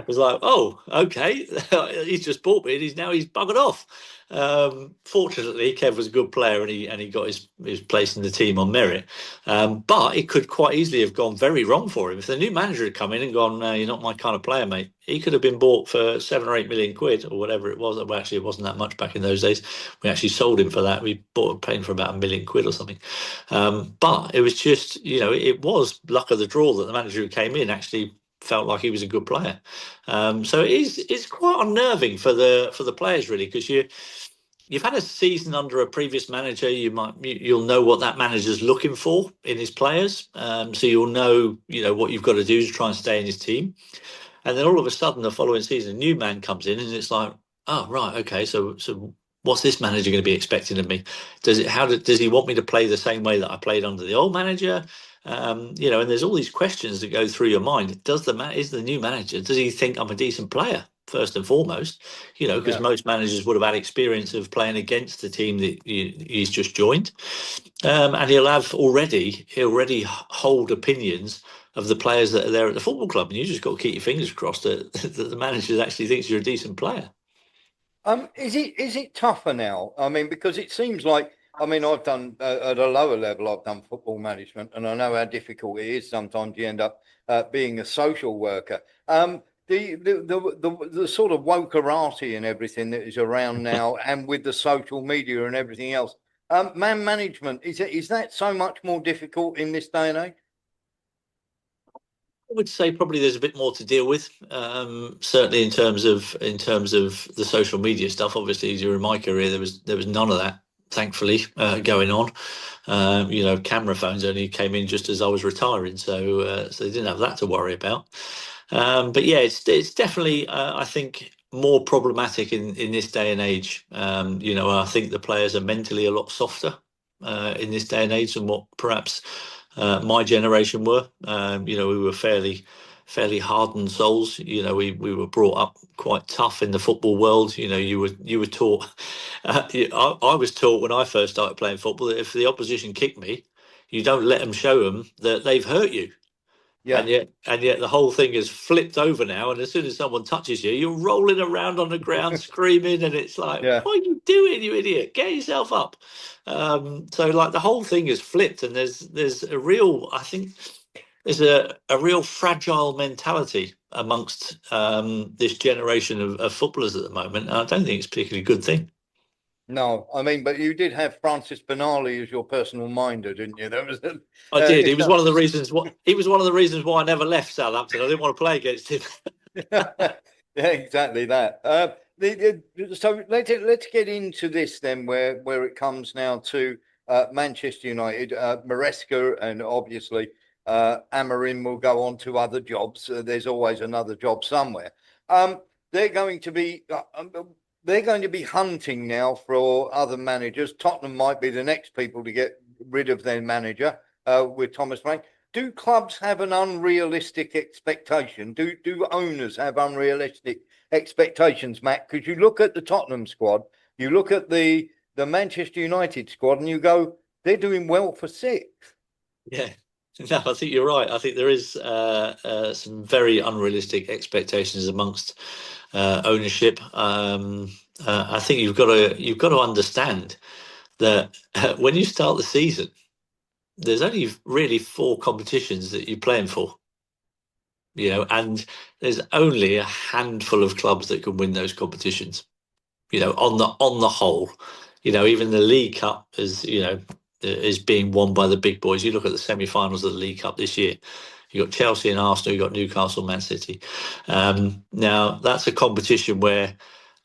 was like, "Oh, okay, he's just bought me, and he's buggered off." Fortunately, Kev was a good player, and he got his place in the team on merit. But it could quite easily have gone very wrong for him if the new manager had come in and gone, "No, you're not my kind of player, mate." He could have been bought for 7 or 8 million quid or whatever it was. Well, actually, it wasn't that much back in those days. We actually sold him for that. We paid him for about £1 million or something. But it was just, you know, it was luck of the draw that the manager who came in actually felt like he was a good player. So it's quite unnerving for the players, really, because you've had a season under a previous manager. You'll know what that manager's looking for in his players. So you'll know, what you've got to do to try and stay in his team. And then all of a sudden, the following season, a new man comes in, and it's like, oh right, okay. So what's this manager going to be expecting of me? Does he want me to play the same way that I played under the old manager? And there's all these questions that go through your mind. Is the new manager, does he think I'm a decent player first and foremost? Because most managers would have had experience of playing against the team that he's just joined, and he'll already hold opinions of the players that are there at the football club, and you just got to keep your fingers crossed that the manager actually thinks you're a decent player. Is it tougher now? I mean, because it seems like, I've done at a lower level, I've done football management, and I know how difficult it is. Sometimes you end up being a social worker. The sort of wokerati and everything that is around now, and with the social media and everything else, man management, is that so much more difficult in this day and age? I would say probably there's a bit more to deal with. Certainly in terms of the social media stuff. Obviously, during my career, there was none of that, thankfully, going on. Camera phones only came in just as I was retiring, so they didn't have that to worry about. But yeah, it's definitely I think more problematic in this day and age. I think the players are mentally a lot softer in this day and age than what perhaps my generation were. We were fairly hardened souls. We were brought up quite tough in the football world. You were taught. I was taught when I first started playing football that if the opposition kicked me, you don't let them show them that they've hurt you. Yeah. And yet the whole thing is flipped over now. And as soon as someone touches you, you're rolling around on the ground screaming. And it's like, what are you doing, you idiot? Get yourself up. So like the whole thing is flipped. And there's a real, I think there's a real fragile mentality amongst this generation of footballers at the moment. And I don't think it's a particularly good thing. No, but you did have Francis Benali as your personal minder, didn't you? That was. I did. He was one of the reasons. He was one of the reasons why I never left Southampton. I didn't want to play against him. Yeah, exactly that. So let's get into this then, where it comes now to Manchester United, Maresca, and obviously Amorim will go on to other jobs. There's always another job somewhere. They're going to be. They're going to be hunting now for other managers. Tottenham might be the next people to get rid of their manager with Thomas Frank. Do clubs have an unrealistic expectation? Do owners have unrealistic expectations, Matt? Because you look at the Tottenham squad, you look at the Manchester United squad, and you go, they're doing well for sixth. Yeah. No, I think you're right. I think there is some very unrealistic expectations amongst ownership. I think you've got to understand that when you start the season, there's only really 4 competitions that you're playing for. And there's only a handful of clubs that can win those competitions. On the whole, even the League Cup is being won by the big boys. You look at the semi-finals of the League Cup this year. You got Chelsea and Arsenal. You got Newcastle, Man City. Now that's a competition where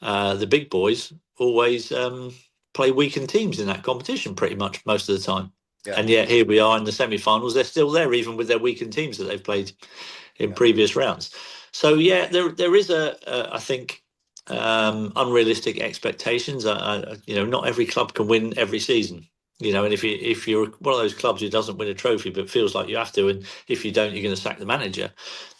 the big boys always play weakened teams in that competition, pretty much most of the time. Yeah. And yet here we are in the semi-finals. They're still there, even with their weakened teams that they've played in previous rounds. So yeah, there is I think unrealistic expectations. Not every club can win every season. And if you're one of those clubs who doesn't win a trophy but feels like you have to, and if you don't, you're going to sack the manager,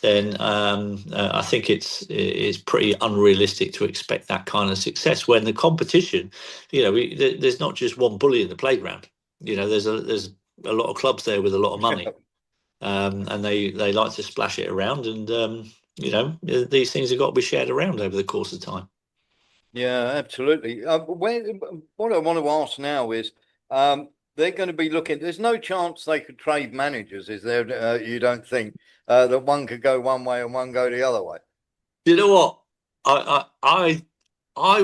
then I think it's pretty unrealistic to expect that kind of success when the competition, there's not just one bully in the playground. There's a lot of clubs there with a lot of money, and they like to splash it around, and these things have got to be shared around over the course of time. Yeah, absolutely. What I want to ask now is, they're going to be looking. There's no chance they could trade managers, is there? You don't think that one could go one way and one go the other way? You know what? I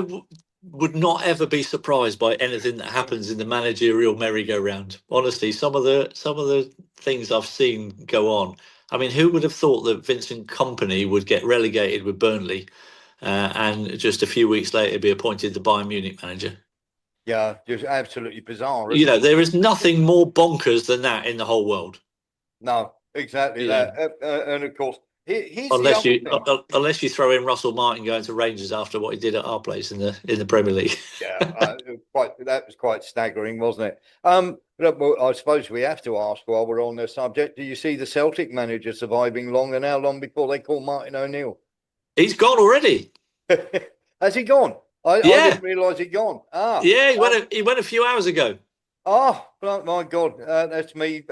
would not ever be surprised by anything that happens in the managerial merry-go-round. Honestly, some of the things I've seen go on. I mean, who would have thought that Vincent Kompany would get relegated with Burnley, and just a few weeks later be appointed the Bayern Munich manager? Yeah, just absolutely bizarre. You Isn't know, it? there is nothing more bonkers than that in the whole world. No, exactly Yeah. that. And of course, here's the other thing. Unless you throw in Russell Martin going to Rangers after what he did at our place in the Premier League. Yeah, that was quite staggering, wasn't it? Look, well, I suppose we have to ask while we're on the subject. Do you see the Celtic manager surviving long, and how long before they call Martin O'Neill? He's gone already. Has he gone? I didn't realise he'd gone. Yeah, he went a few hours ago. Oh, my God, that's me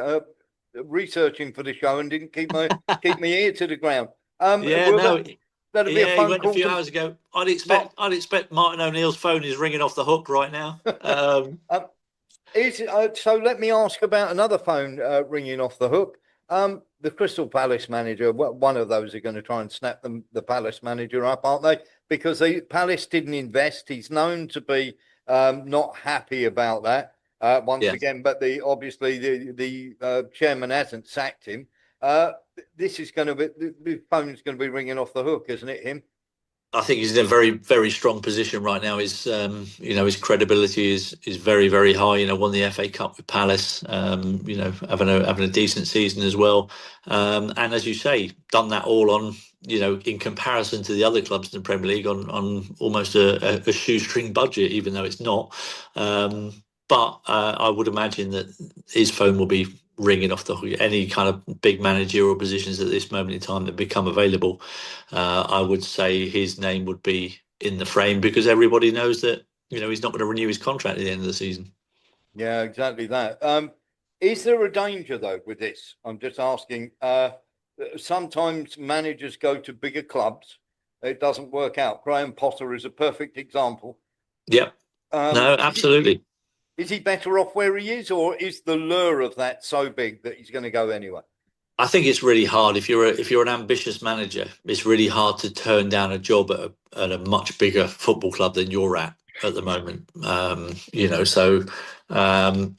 researching for the show and didn't keep my ear to the ground. That'll be a phone he went call a few hours ago. I'd expect Martin O'Neill's phone is ringing off the hook right now. So let me ask about another phone ringing off the hook. The Crystal Palace manager, one of those are going to try and snap the Palace manager up, aren't they? Because the Palace didn't invest. He's known to be not happy about that once again. But obviously the chairman hasn't sacked him. This is going to be the phone's going to be ringing off the hook, isn't it? Him. I think he's in a very, very strong position right now. His, his credibility is very, very high. Won the FA Cup with Palace. Having a decent season as well. And as you say, done that all on, in comparison to the other clubs in the Premier League on almost a shoestring budget, even though it's not. But I would imagine that his phone will be ringing off the hook. Any kind of big managerial positions at this moment in time that become available, I would say his name would be in the frame, because everybody knows that he's not going to renew his contract at the end of the season. Yeah, exactly that. Is there a danger though with this? I'm just asking. Sometimes managers go to bigger clubs, it doesn't work out. Graham Potter is a perfect example. Yep. No, absolutely. Is he better off where he is, or is the lure of that so big that he's going to go anyway? I think it's really hard if you're an ambitious manager. It's really hard to turn down a job at a much bigger football club than you're at the moment. So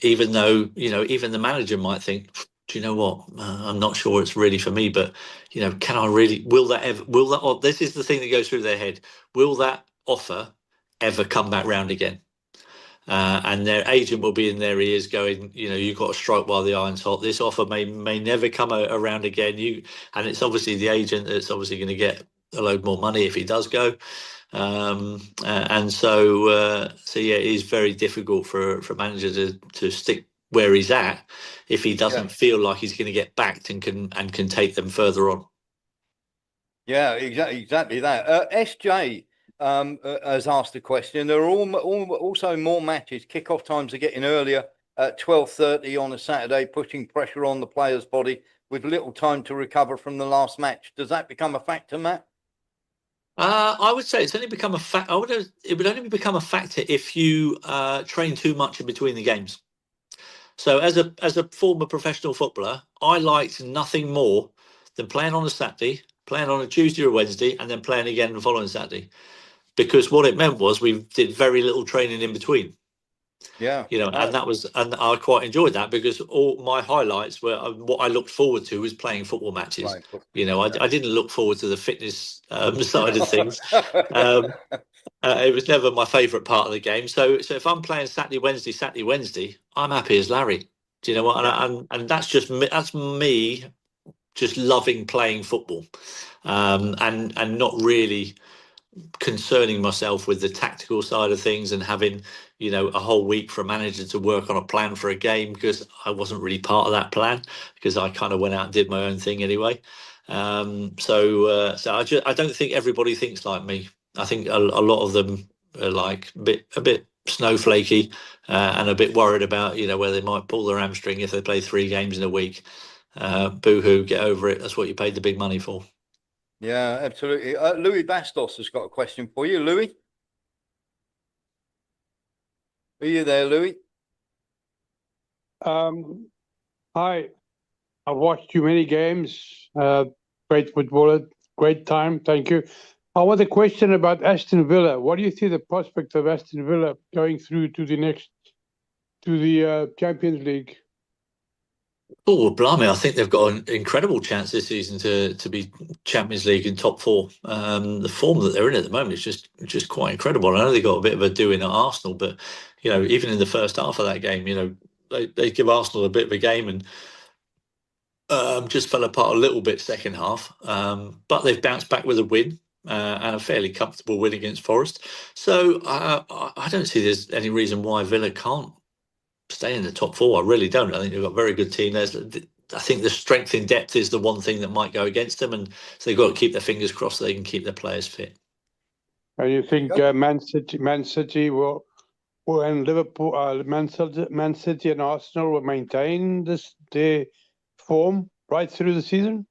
even though even the manager might think, do you know what? I'm not sure it's really for me, but can I really? Will that? This is the thing that goes through their head. Will that offer ever come back round again? And their agent will be in their ears going, you've got to strike while the iron's hot. This offer may never come around again. And it's obviously the agent that's obviously going to get a load more money if he does go. It is very difficult for a manager to stick where he's at if he doesn't feel like he's going to get backed and can take them further on. Yeah, exactly that. SJ has asked a question. There are also more matches. Kickoff times are getting earlier at 12:30 on a Saturday, putting pressure on the player's body with little time to recover from the last match. Does that become a factor, Matt? I would say it's only become a fact. It would only become a factor if you train too much in between the games. So as a former professional footballer, I liked nothing more than playing on a Saturday, playing on a Tuesday or Wednesday, and then playing again the following Saturday. Because what it meant was we did very little training in between. Yeah. And I quite enjoyed that, because all my highlights were what I looked forward to was playing football matches. I didn't look forward to the fitness side of things. It was never my favourite part of the game. So if I'm playing Saturday, Wednesday, I'm happy as Larry. Do you know what? Yeah. And that's just me. That's me just loving playing football, and not really concerning myself with the tactical side of things and having a whole week for a manager to work on a plan for a game, because I wasn't really part of that plan, because I kind of went out and did my own thing anyway. So I don't think everybody thinks like me. I think a lot of them are like a bit snowflakey and a bit worried about where they might pull their hamstring if they play 3 games in a week. Boo-hoo, get over it. That's what you paid the big money for. Yeah, absolutely. Louis Bastos has got a question for you. Louis? Are you there, Louis? Hi. I've watched too many games. Great footballer, great time. Thank you. I want a question about Aston Villa. What do you see the prospect of Aston Villa going through to the Champions League? Oh, blimey! I think they've got an incredible chance this season to be Champions League in top four. The form that they're in at the moment is just quite incredible. I know they got a bit of a doing at Arsenal, but even in the first half of that game, they give Arsenal a bit of a game and just fell apart a little bit second half. But they've bounced back with a win. And a fairly comfortable win against Forest. So I don't see there's any reason why Villa can't stay in the top four. I really don't. I think they've got a very good team. I think the strength in depth is the one thing that might go against them, and so they've got to keep their fingers crossed so they can keep their players fit. And you think Man City will and Liverpool, Man City and Arsenal will maintain their form right through the season?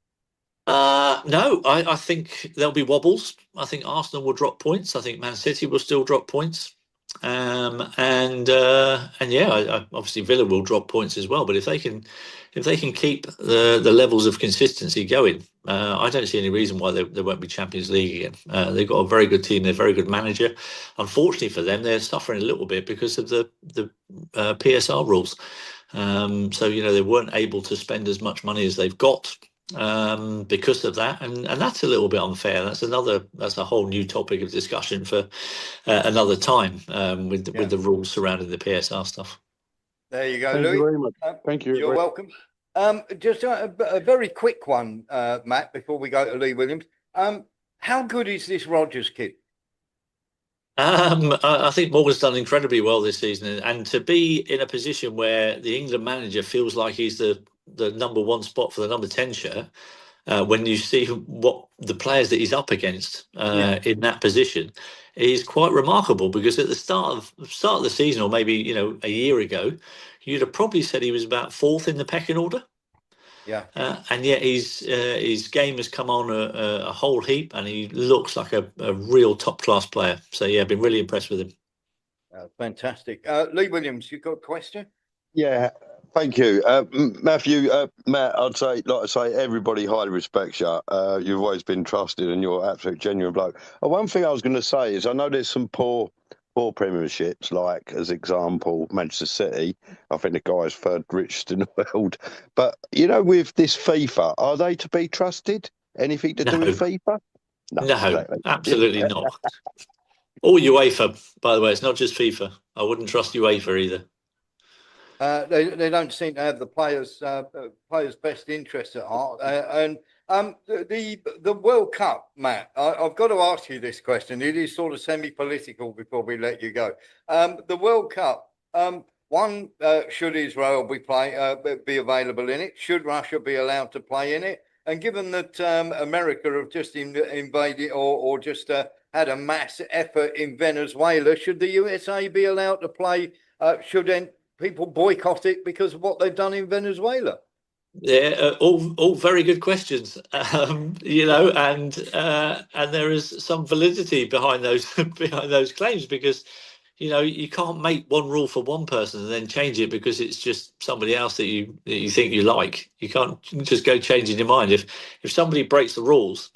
No, I think there'll be wobbles. I think Arsenal will drop points. I think Man City will still drop points. And yeah, obviously Villa will drop points as well. But if they can keep the levels of consistency going, I don't see any reason why they won't be Champions League again. They've got a very good team, they're a very good manager. Unfortunately for them, they're suffering a little bit because of the PSR rules. So they weren't able to spend as much money as they've got because of that, and that's a little bit unfair. That's a whole new topic of discussion for another time with the rules surrounding the PSR stuff. There you go, Thank Louis. you very much. Thank you. You're welcome. Just a very quick one, Matt, before we go to Lee Williams. How good is this Rodgers kid? I think Morgan's done incredibly well this season, and to be in a position where the England manager feels like he's the number one spot for the number 10 shirt, when you see what the players that he's up against in that position, is quite remarkable. Because at the start of the season, or maybe a year ago, you'd have probably said he was about fourth in the pecking order. Yeah. And yet his game has come on a whole heap, and he looks like a real top class player. So yeah, I've been really impressed with him. Fantastic. Lee Williams, you got a question? Yeah, thank you, Matthew. Matt, I'd say, like I say, everybody highly respects you. You've always been trusted, and you're an absolute genuine bloke. One thing I was going to say is I know there's some poor premierships, like as example Manchester City. I think the guy's third richest in the world. But with this FIFA, are they to be trusted? Anything to do with FIFA? No, exactly. Absolutely not. Or UEFA, by the way. It's not just FIFA. I wouldn't trust UEFA either. They don't seem to have the players' best interests at heart. And the World Cup, Matt, I've got to ask you this question. It is sort of semi-political before we let you go. The World Cup, should Israel be available in it? Should Russia be allowed to play in it? And given that America have just invaded or just had a mass effort in Venezuela, should the USA be allowed to play? Should people boycott it because of what they've done in Venezuela? Yeah, all very good questions, and there is some validity behind those claims, because you can't make one rule for one person and then change it because it's just somebody else that you think you like. You can't just go changing your mind. If somebody breaks the rules,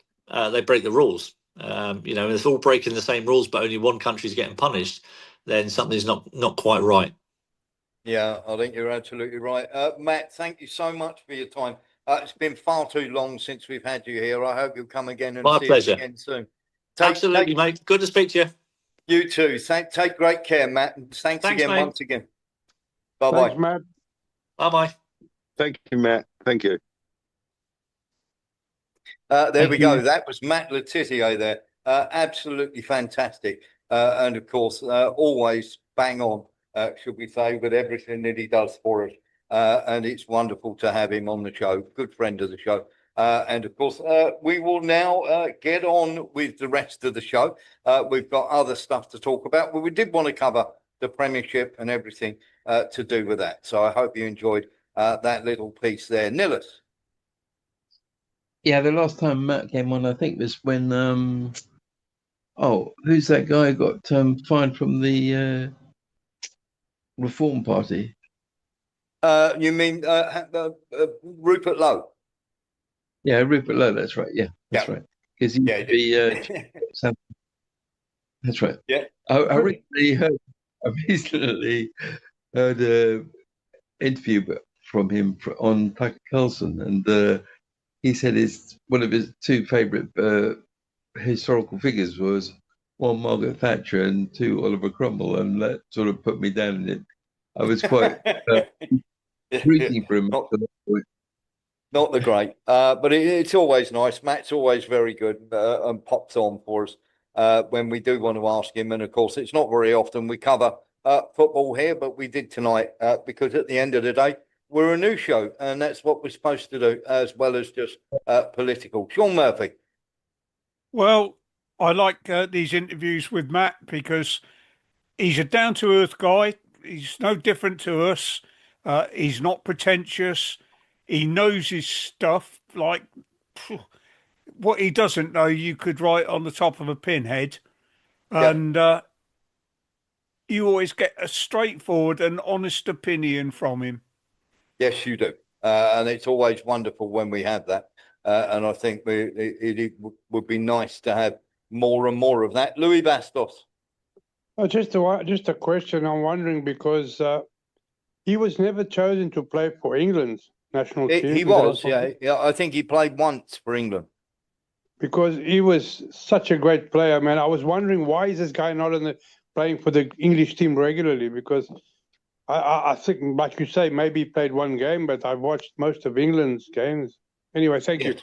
they break the rules. If they're all breaking the same rules but only one country's getting punished, then something's not quite right. Yeah, I think you're absolutely right. Matt, thank you so much for your time. It's been far too long since we've had you here. I hope you'll come again and see us again soon. Absolutely, mate. Good to speak to you. You too. Take great care, Matt. And thanks again, mate. once again. Bye-bye. Thanks, Matt. Bye-bye. Thank you, Matt. Thank you. There we go. That was Matt Le Tissier there. Absolutely fantastic. And of course, always bang on, should we say, with everything that he does for us. And it's wonderful to have him on the show. Good friend of the show. And of course, we will now get on with the rest of the show. We've got other stuff to talk about, but we did want to cover the Premiership and everything to do with that. So I hope you enjoyed that little piece there. Nillis. Yeah, the last time Matt came on, I think, was when who's that guy who got fined from the Reform Party? You mean Rupert Lowe? Yeah, Rupert Lowe. That's right. Yeah, that's right. Because he used to be. That's right. Yeah. I recently heard an interview, but from him on Tucker Carlson, and he said one of his two favourite historical figures was one Margaret Thatcher and two Oliver Cromwell, and that sort of put me down in it. I was quite rooting for him. Not the great, but it's always nice. Matt's always very good and pops on for us when we do want to ask him. And of course, it's not very often we cover football here, but we did tonight because at the end of the day, we're a news show, and that's what we're supposed to do, as well as just political. Sean Murphy. Well, I like these interviews with Matt because he's a down-to-earth guy. He's no different to us. He's not pretentious. He knows his stuff. Like what he doesn't know, you could write on the top of a pinhead, and you always get a straightforward and honest opinion from him. Yes, you do, and it's always wonderful when we have that. And I think it would be nice to have more and more of that. Louis Bastos. Oh, just a question. I'm wondering because he was never chosen to play for England's national team. He was, yeah. I think he played once for England. Because he was such a great player, man. I was wondering why is this guy not playing for the English team regularly? Because I think, like you say, maybe he played one game, but I've watched most of England's games. Anyway, thank you.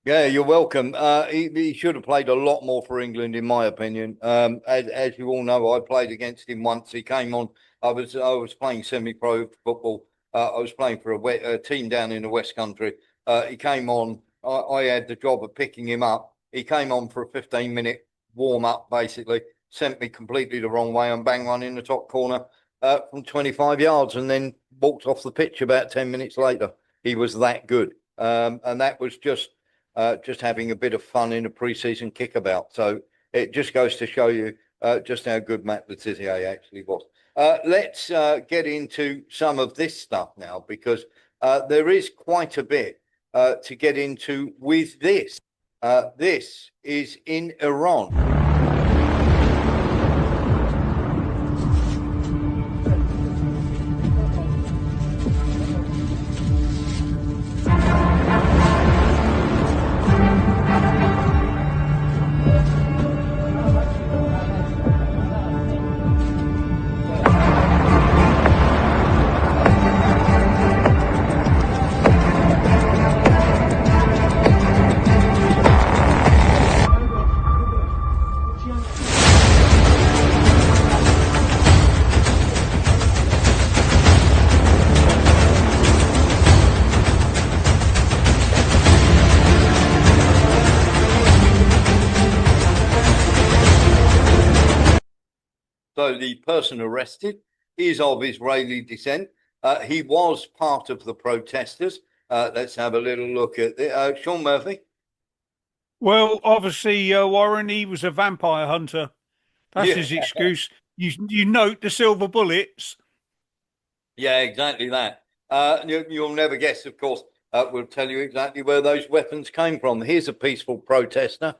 Yeah, you're welcome. He should have played a lot more for England, in my opinion. As you all know, I played against him once. He came on. I was playing semi-pro football. I was playing for a team down in the West Country. He came on. I had the job of picking him up. He came on for a 15-minute warm-up, basically. Sent me completely the wrong way and bang one in the top corner from 25 yards, and then walked off the pitch about 10 minutes later. He was that good. And that was just having a bit of fun in a pre-season kickabout. So it just goes to show you just how good Matt Le Tissier actually was. Let's get into some of this stuff now, because there is quite a bit to get into with this. This is in Iran. So the person arrested is of Israeli descent. He was part of the protesters. Let's have a little look at it. Sean Murphy. Well, obviously, Warren, he was a vampire hunter. That's his excuse. You note the silver bullets. Yeah, exactly that. You'll never guess, of course. We'll tell you exactly where those weapons came from. Here's a peaceful protester.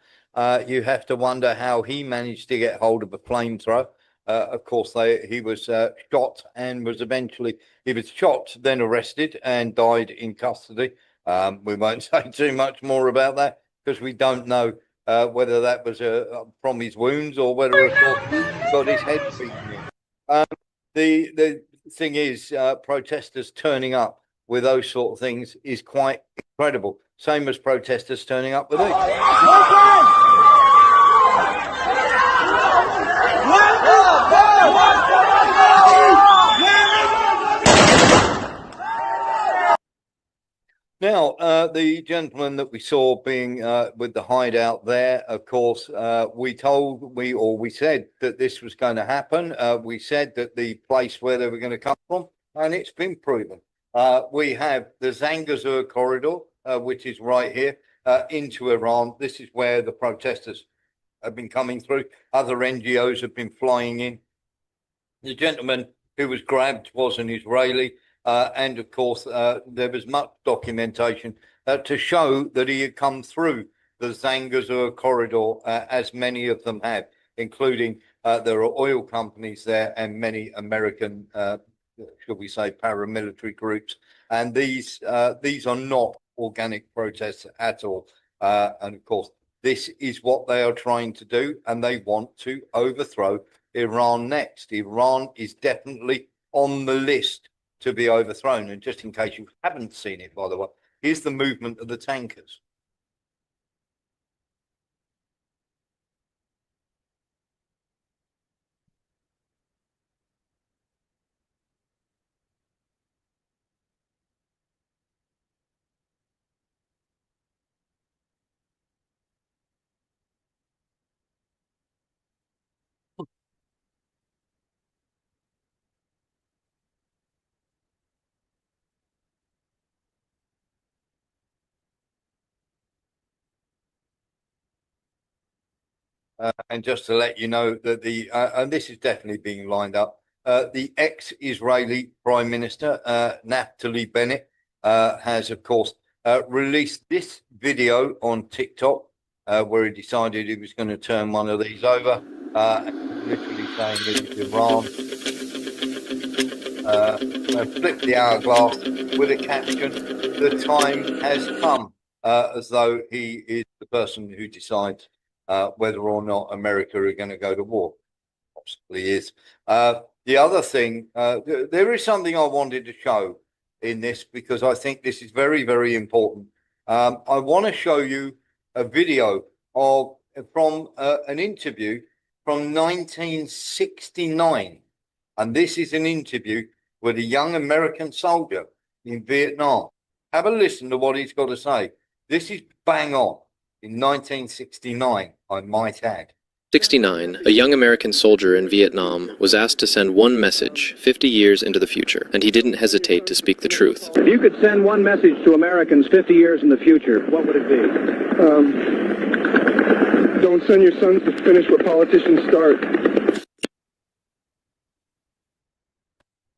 You have to wonder how he managed to get hold of a flamethrower. Of course, he was shot and he was shot, then arrested and died in custody. We won't say too much more about that because we don't know whether that was from his wounds or whether, of course, he got his head beaten in. The thing is, protesters turning up with those sort of things is quite incredible. Same as protesters turning up with these. Now, the gentleman that we saw being with the hideout there, of course, we said that this was going to happen. We said that the place where they were going to come from, and it's been proven. We have the Zangezur corridor, which is right here, into Iran. This is where the protesters have been coming through. Other NGOs have been flying in. The gentleman who was grabbed was an Israeli. And of course, there was much documentation to show that he had come through the Zangezur corridor, as many of them have, including there are oil companies there and many American shall we say, paramilitary groups. And these are not organic protests at all. And of course, this is what they are trying to do, and they want to overthrow Iran next. Iran is definitely on the list to be overthrown. And just in case you haven't seen it, by the way, here's the movement of the tankers. And just to let you know that and this is definitely being lined up, the ex-Israeli Prime Minister, Naftali Bennett, has, of course, released this video on TikTok where he decided he was going to turn one of these over, and literally saying it is Iran. Flip the hourglass with a caption, "The time has come," as though he is the person who decides whether or not America are going to go to war. Possibly is. The other thing, there is something I wanted to show in this because I think this is very, very important. I want to show you a video from an interview from 1969. And this is an interview with a young American soldier in Vietnam. Have a listen to what he's got to say. This is bang on. In 1969, I might add. 69, a young American soldier in Vietnam was asked to send one message 50 years into the future, and he didn't hesitate to speak the truth. If you could send one message to Americans 50 years in the future, what would it be? Don't send your sons to finish what politicians start.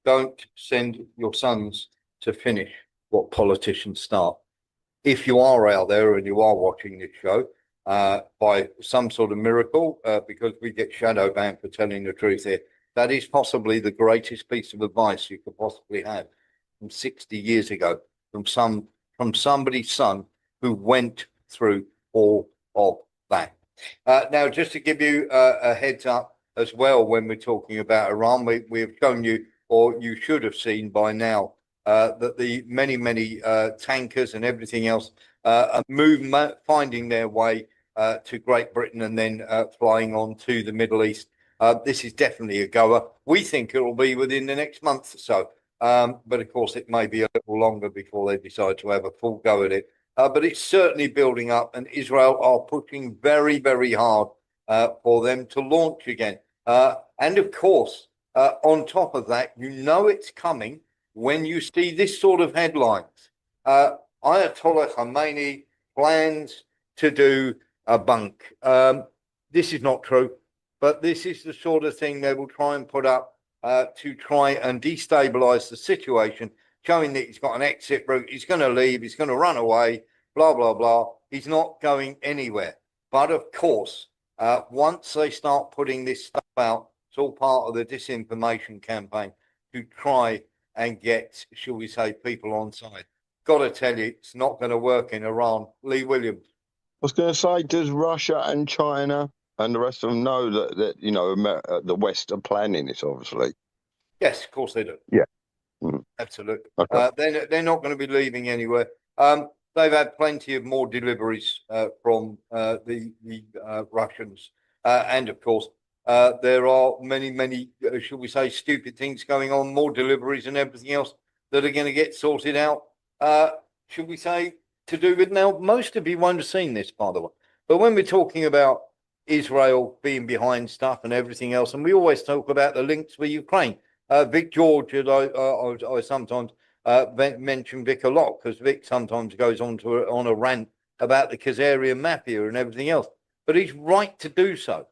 Don't send your sons to finish what politicians start. If you are out there and you are watching this show, by some sort of miracle, because we get shadow banned for telling the truth here, that is possibly the greatest piece of advice you could possibly have from 60 years ago, from somebody's son who went through all of that. Now, just to give you a heads up as well, when we're talking about Iran, we've shown you, or you should have seen by now, that the many tankers and everything else are finding their way to Great Britain and then flying on to the Middle East. This is definitely a goer. We think it will be within the next month or so, but of course it may be a little longer before they decide to have a full go at it. But it's certainly building up, and Israel are pushing very, very hard for them to launch again. And of course, on top of that, you know it's coming when you see this sort of headlines. Ayatollah Khamenei plans to do a bunk. This is not true, but this is the sort of thing they will try and put up to try and destabilize the situation, showing that he's got an exit route, he's going to leave, he's going to run away, blah, blah, blah. He's not going anywhere. But of course, once they start putting this stuff out, it's all part of the disinformation campaign to try and get, shall we say, people on side. Got to tell you, it's not going to work in Iran. Lee Williams. I was going to say, does Russia and China and the rest of them know that you know, the West are planning this, obviously? Yes, of course they do. Yeah. Absolutely. Okay. They're not going to be leaving anywhere. They've had plenty of more deliveries from the Russians. And of course, there are many, shall we say, stupid things going on, more deliveries and everything else that are going to get sorted out, should we say, to do with. Now, most of you won't have seen this, by the way, but when we're talking about Israel being behind stuff and everything else, and we always talk about the links with Ukraine. Vic George, and I sometimes mention Vic a lot because Vic sometimes goes on a rant about the Khazarian mafia and everything else, but he's right to do so.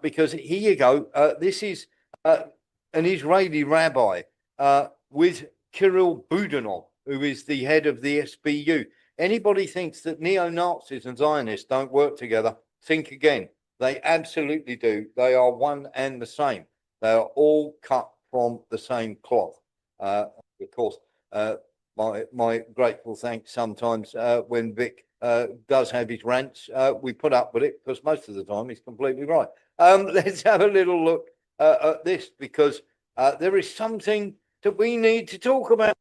Because here you go, this is an Israeli rabbi with Kirill Budanov, who is the head of the SBU. Anybody thinks that neo-Nazis and Zionists don't work together, think again. They absolutely do. They are one and the same. They are all cut from the same cloth. Of course, my grateful thanks sometimes when Vic does have his rants, we put up with it because most of the time he's completely right. Let's have a little look at this because there is something that we need to talk about,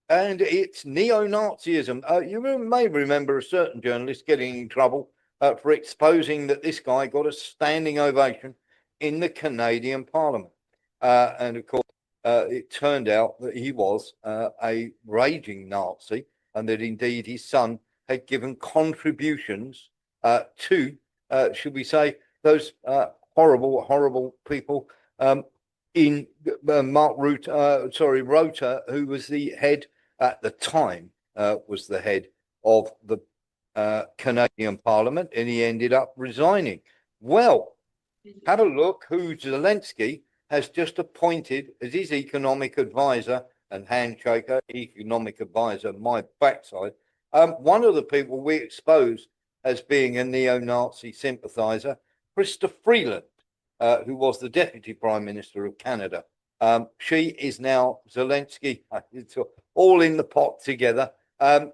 and it's neo-Nazism. You may remember a certain journalist getting in trouble for exposing that this guy got a standing ovation in the Canadian Parliament. And of course, it turned out that he was a raging Nazi and that indeed his son had given contributions to, should we say, those horrible people in Mark Rota, who was the head at the time, was the head of the Canadian Parliament, and he ended up resigning. Well, have a look who Zelensky has just appointed as his economic advisor and handshaker, economic advisor, my backside. One of the people we exposed as being a neo-Nazi sympathizer, Krista Freeland, who was the Deputy Prime Minister of Canada. She is now Zelensky, it's all in the pot together.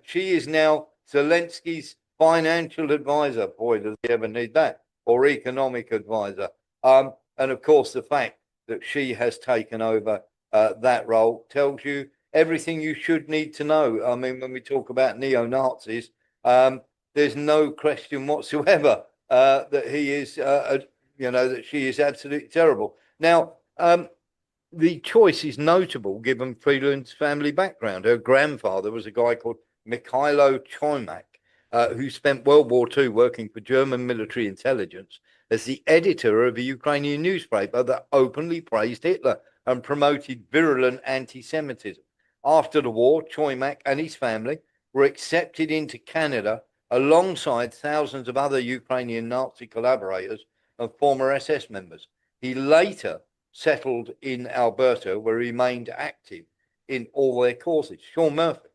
She is now Zelensky's financial advisor. Boy, does he ever need that, or economic advisor. And of course, the fact that she has taken over that role tells you everything you should need to know. I mean, when we talk about neo-Nazis, there's no question whatsoever that he is, that she is absolutely terrible. Now, the choice is notable given Freeland's family background. Her grandfather was a guy called Mikhailo Choimak, who spent World War II working for German military intelligence as the editor of a Ukrainian newspaper that openly praised Hitler and promoted virulent anti-Semitism. After the war, Choimak and his family were accepted into Canada alongside thousands of other Ukrainian Nazi collaborators and former SS members. He later settled in Alberta, where he remained active in all their causes. Sean Murphy.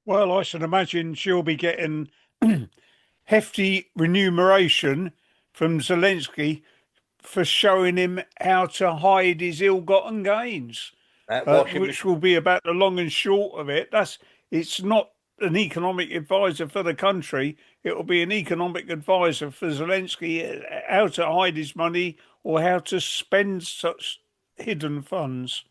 Well, I should imagine she'll be getting hefty remuneration from Zelensky for showing him how to hide his ill-gotten gains, which will be about the long and short of it. It's not an economic advisor for the country. It will be an economic advisor for Zelensky, how to hide his money or how to spend such hidden funds.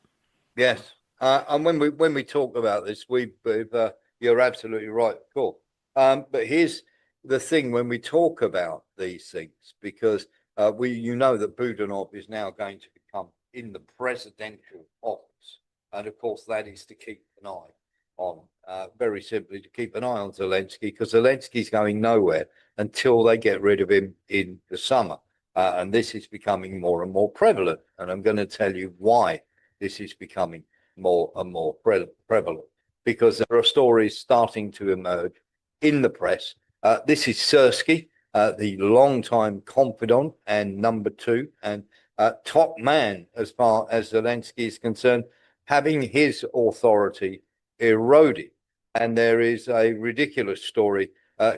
Yes, and when we talk about this, you're absolutely right, Cool. But here's the thing: when we talk about these things, because that Budanov is now going to become in the presidential office, and of course that is to keep an eye on, very simply to keep an eye on Zelensky, because Zelensky's going nowhere until they get rid of him in the summer, and this is becoming more and more prevalent, and I'm going to tell you why this is becoming more and more prevalent, because there are stories starting to emerge in the press. This is Sersky, the longtime confidant and number two and top man as far as Zelensky is concerned, having his authority eroded. And there is a ridiculous story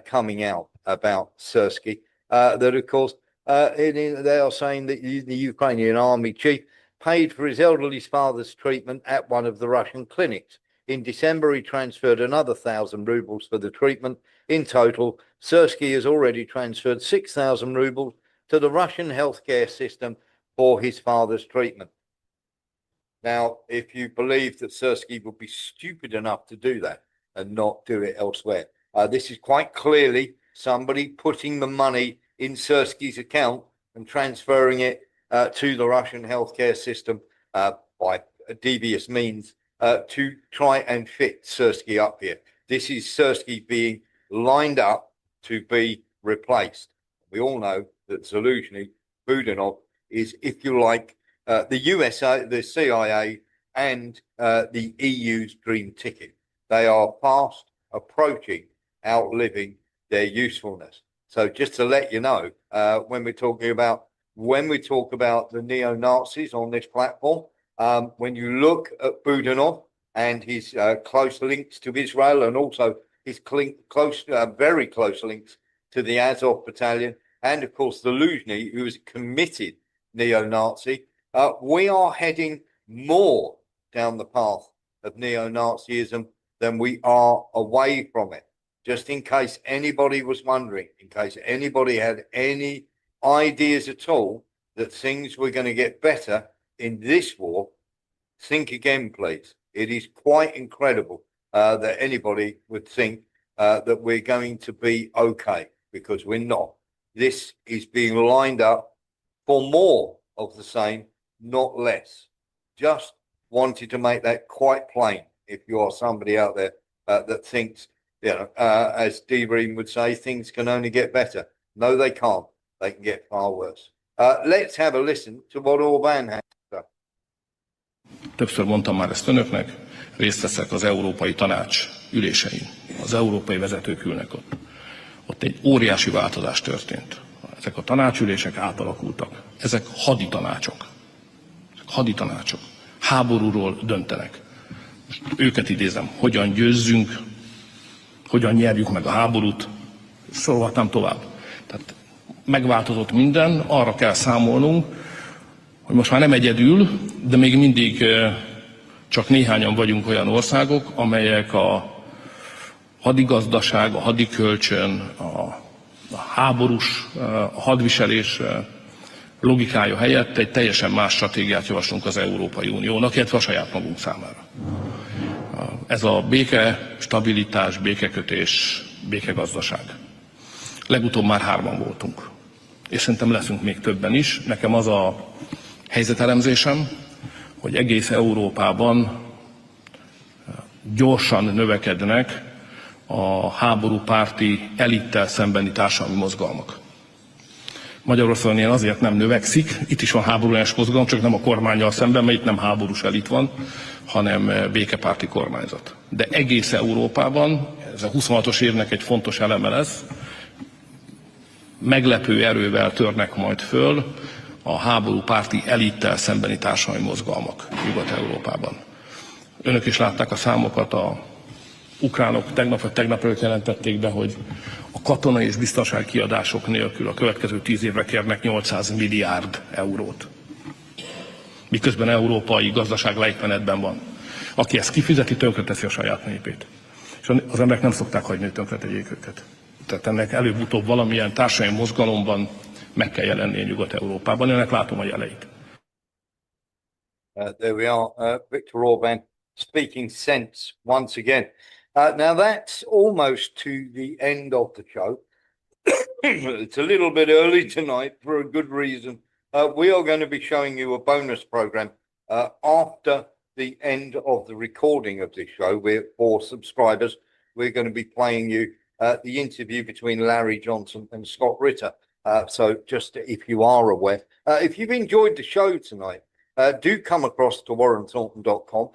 coming out about Sersky that, of course, they are saying that the Ukrainian army chief paid for his elderly father's treatment at one of the Russian clinics. In December, he transferred another 1,000 rubles for the treatment. In total, Sersky has already transferred 6,000 rubles to the Russian healthcare system for his father's treatment. Now, if you believe that Sersky would be stupid enough to do that and not do it elsewhere, this is quite clearly somebody putting the money in Sersky's account and transferring it to the Russian healthcare system by devious means to try and fit Sersky up here. This is Sersky being lined up to be replaced. We all know that Zelensky, Budanov, is, if you like, the USA, the CIA, and the EU's dream ticket. They are fast approaching outliving their usefulness. So just to let you know, when we talk about the neo-Nazis on this platform, when you look at Budanov and his close links to Israel, and also his very close links to the Azov battalion, and of course the Luzhny, who is a committed neo-Nazi, we are heading more down the path of neo-Nazism than we are away from it. Just in case anybody was wondering, in case anybody had any ideas at all that things were going to get better in this war, think again, please. It is quite incredible that anybody would think that we're going to be okay, because we're not. This is being lined up for more of the same, not less. Just wanted to make that quite plain. If you are somebody out there that thinks, as Debreen would say, things can only get better. No, they can't. They can get far worse. Let's have a listen to what Orbán has to say. Többször mondtam már ezt önöknek, részt veszek az Európai Tanács ülésein. Az európai vezetők ülnek ott. Ott egy óriási változás történt. Ezek a tanácsülések átalakultak. Ezek haditanácsok. Haditanácsok. Háborúról döntenek. Most őket idézem, hogyan győzzünk, hogyan nyerjük meg a háborút, sorolhatnám tovább. Tehát megváltozott minden, arra kell számolnunk, hogy most már nem egyedül, de még mindig csak néhányan vagyunk olyan országok, amelyek a hadigazdaság, a hadikölcsön, a háborús, a hadviselés logikája helyett egy teljesen más stratégiát javaslunk az Európai Uniónak, illetve a saját magunk számára. Ez a béke, stabilitás, békekötés, békegazdaság. Legutóbb már 3-an voltunk, és szerintem leszünk még többen is. Nekem az a helyzetelemzésem, hogy egész Európában gyorsan növekednek a háborúpárti elittel szembeni társadalmi mozgalmak. Magyarországon ilyen azért nem növekszik, itt is van háborús mozgalom, csak nem a kormánnyal szemben, mert itt nem háborús elit van, hanem békepárti kormányzat. De egész Európában, ez a 26-os évnek egy fontos eleme lesz, meglepő erővel törnek majd föl a háborúpárti elittel szembeni társadalmi mozgalmak Nyugat-Európában. Önök is látták a számokat, a ukránok tegnap előtt jelentették be, hogy a katonai és biztonsági kiadások nélkül a következő 10 évre kérnek 800 milliárd eurót. Miközben európai gazdaság lejtmenetben van. Aki ezt kifizeti, tönkreteszi a saját népét. És az emberek nem szokták hagyni, hogy tönkretegyék őket. Tehát ennek előbb-utóbb valamilyen társadalmi mozgalomban meg kell jelennie Nyugat-Európában. Ennek látom a jeleit. There we are, Viktor Orbán speaking sense once again. Now that's almost to the end of the show. It's a little bit early tonight for a good reason. We are going to be showing you a bonus program after the end of the recording of this show. For subscribers, we're going to be playing you the interview between Larry Johnson and Scott Ritter. So just if you are aware, if you've enjoyed the show tonight, do come across to warrenthornton.com.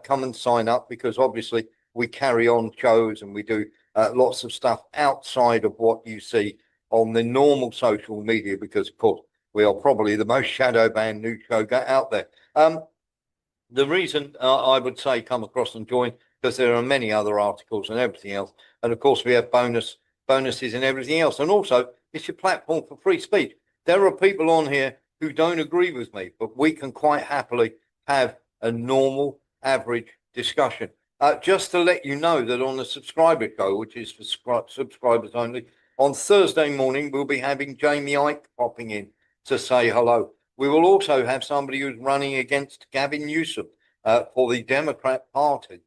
Come and sign up, because obviously we carry on shows and we do lots of stuff outside of what you see on the normal social media, because of course we are probably the most shadow banned news show out there. The reason I would say come across and join, because there are many other articles and everything else, and of course we have bonuses and everything else, and also it's your platform for free speech. There are people on here who don't agree with me, but we can quite happily have a normal average discussion. Just to let you know that on the subscriber show, which is for subscribers only, on Thursday morning we'll be having Jamie Ike popping in to say hello. We will also have somebody who's running against Gavin Newsom for the Democrat Party.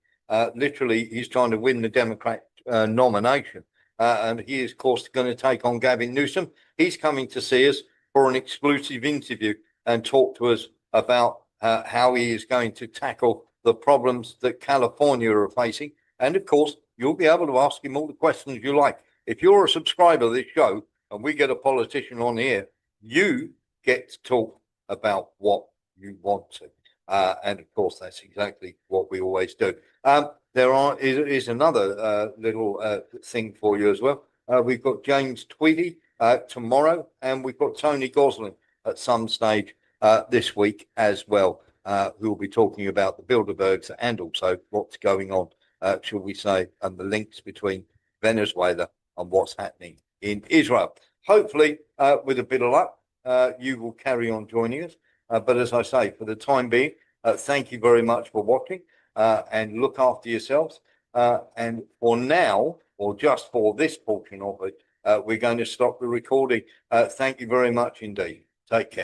Literally, he's trying to win the Democrat nomination. And he is, of course, going to take on Gavin Newsom. He's coming to see us for an exclusive interview and talk to us about how he is going to tackle the problems that California are facing. And, of course, you'll be able to ask him all the questions you like. If you're a subscriber of this show and we get a politician on here, you get to talk about what you want to. And, of course, that's exactly what we always do. There is another little thing for you as well. We've got James Tweedy tomorrow, and we've got Tony Gosling at some stage this week as well, who will be talking about the Bilderbergs and also what's going on, shall we say, and the links between Venezuela and what's happening in Israel. Hopefully, with a bit of luck, you will carry on joining us. But as I say, for the time being, Thank you very much for watching, and look after yourselves. And for now, or just for this portion of it, we're going to stop the recording. Thank you very much indeed. Take care.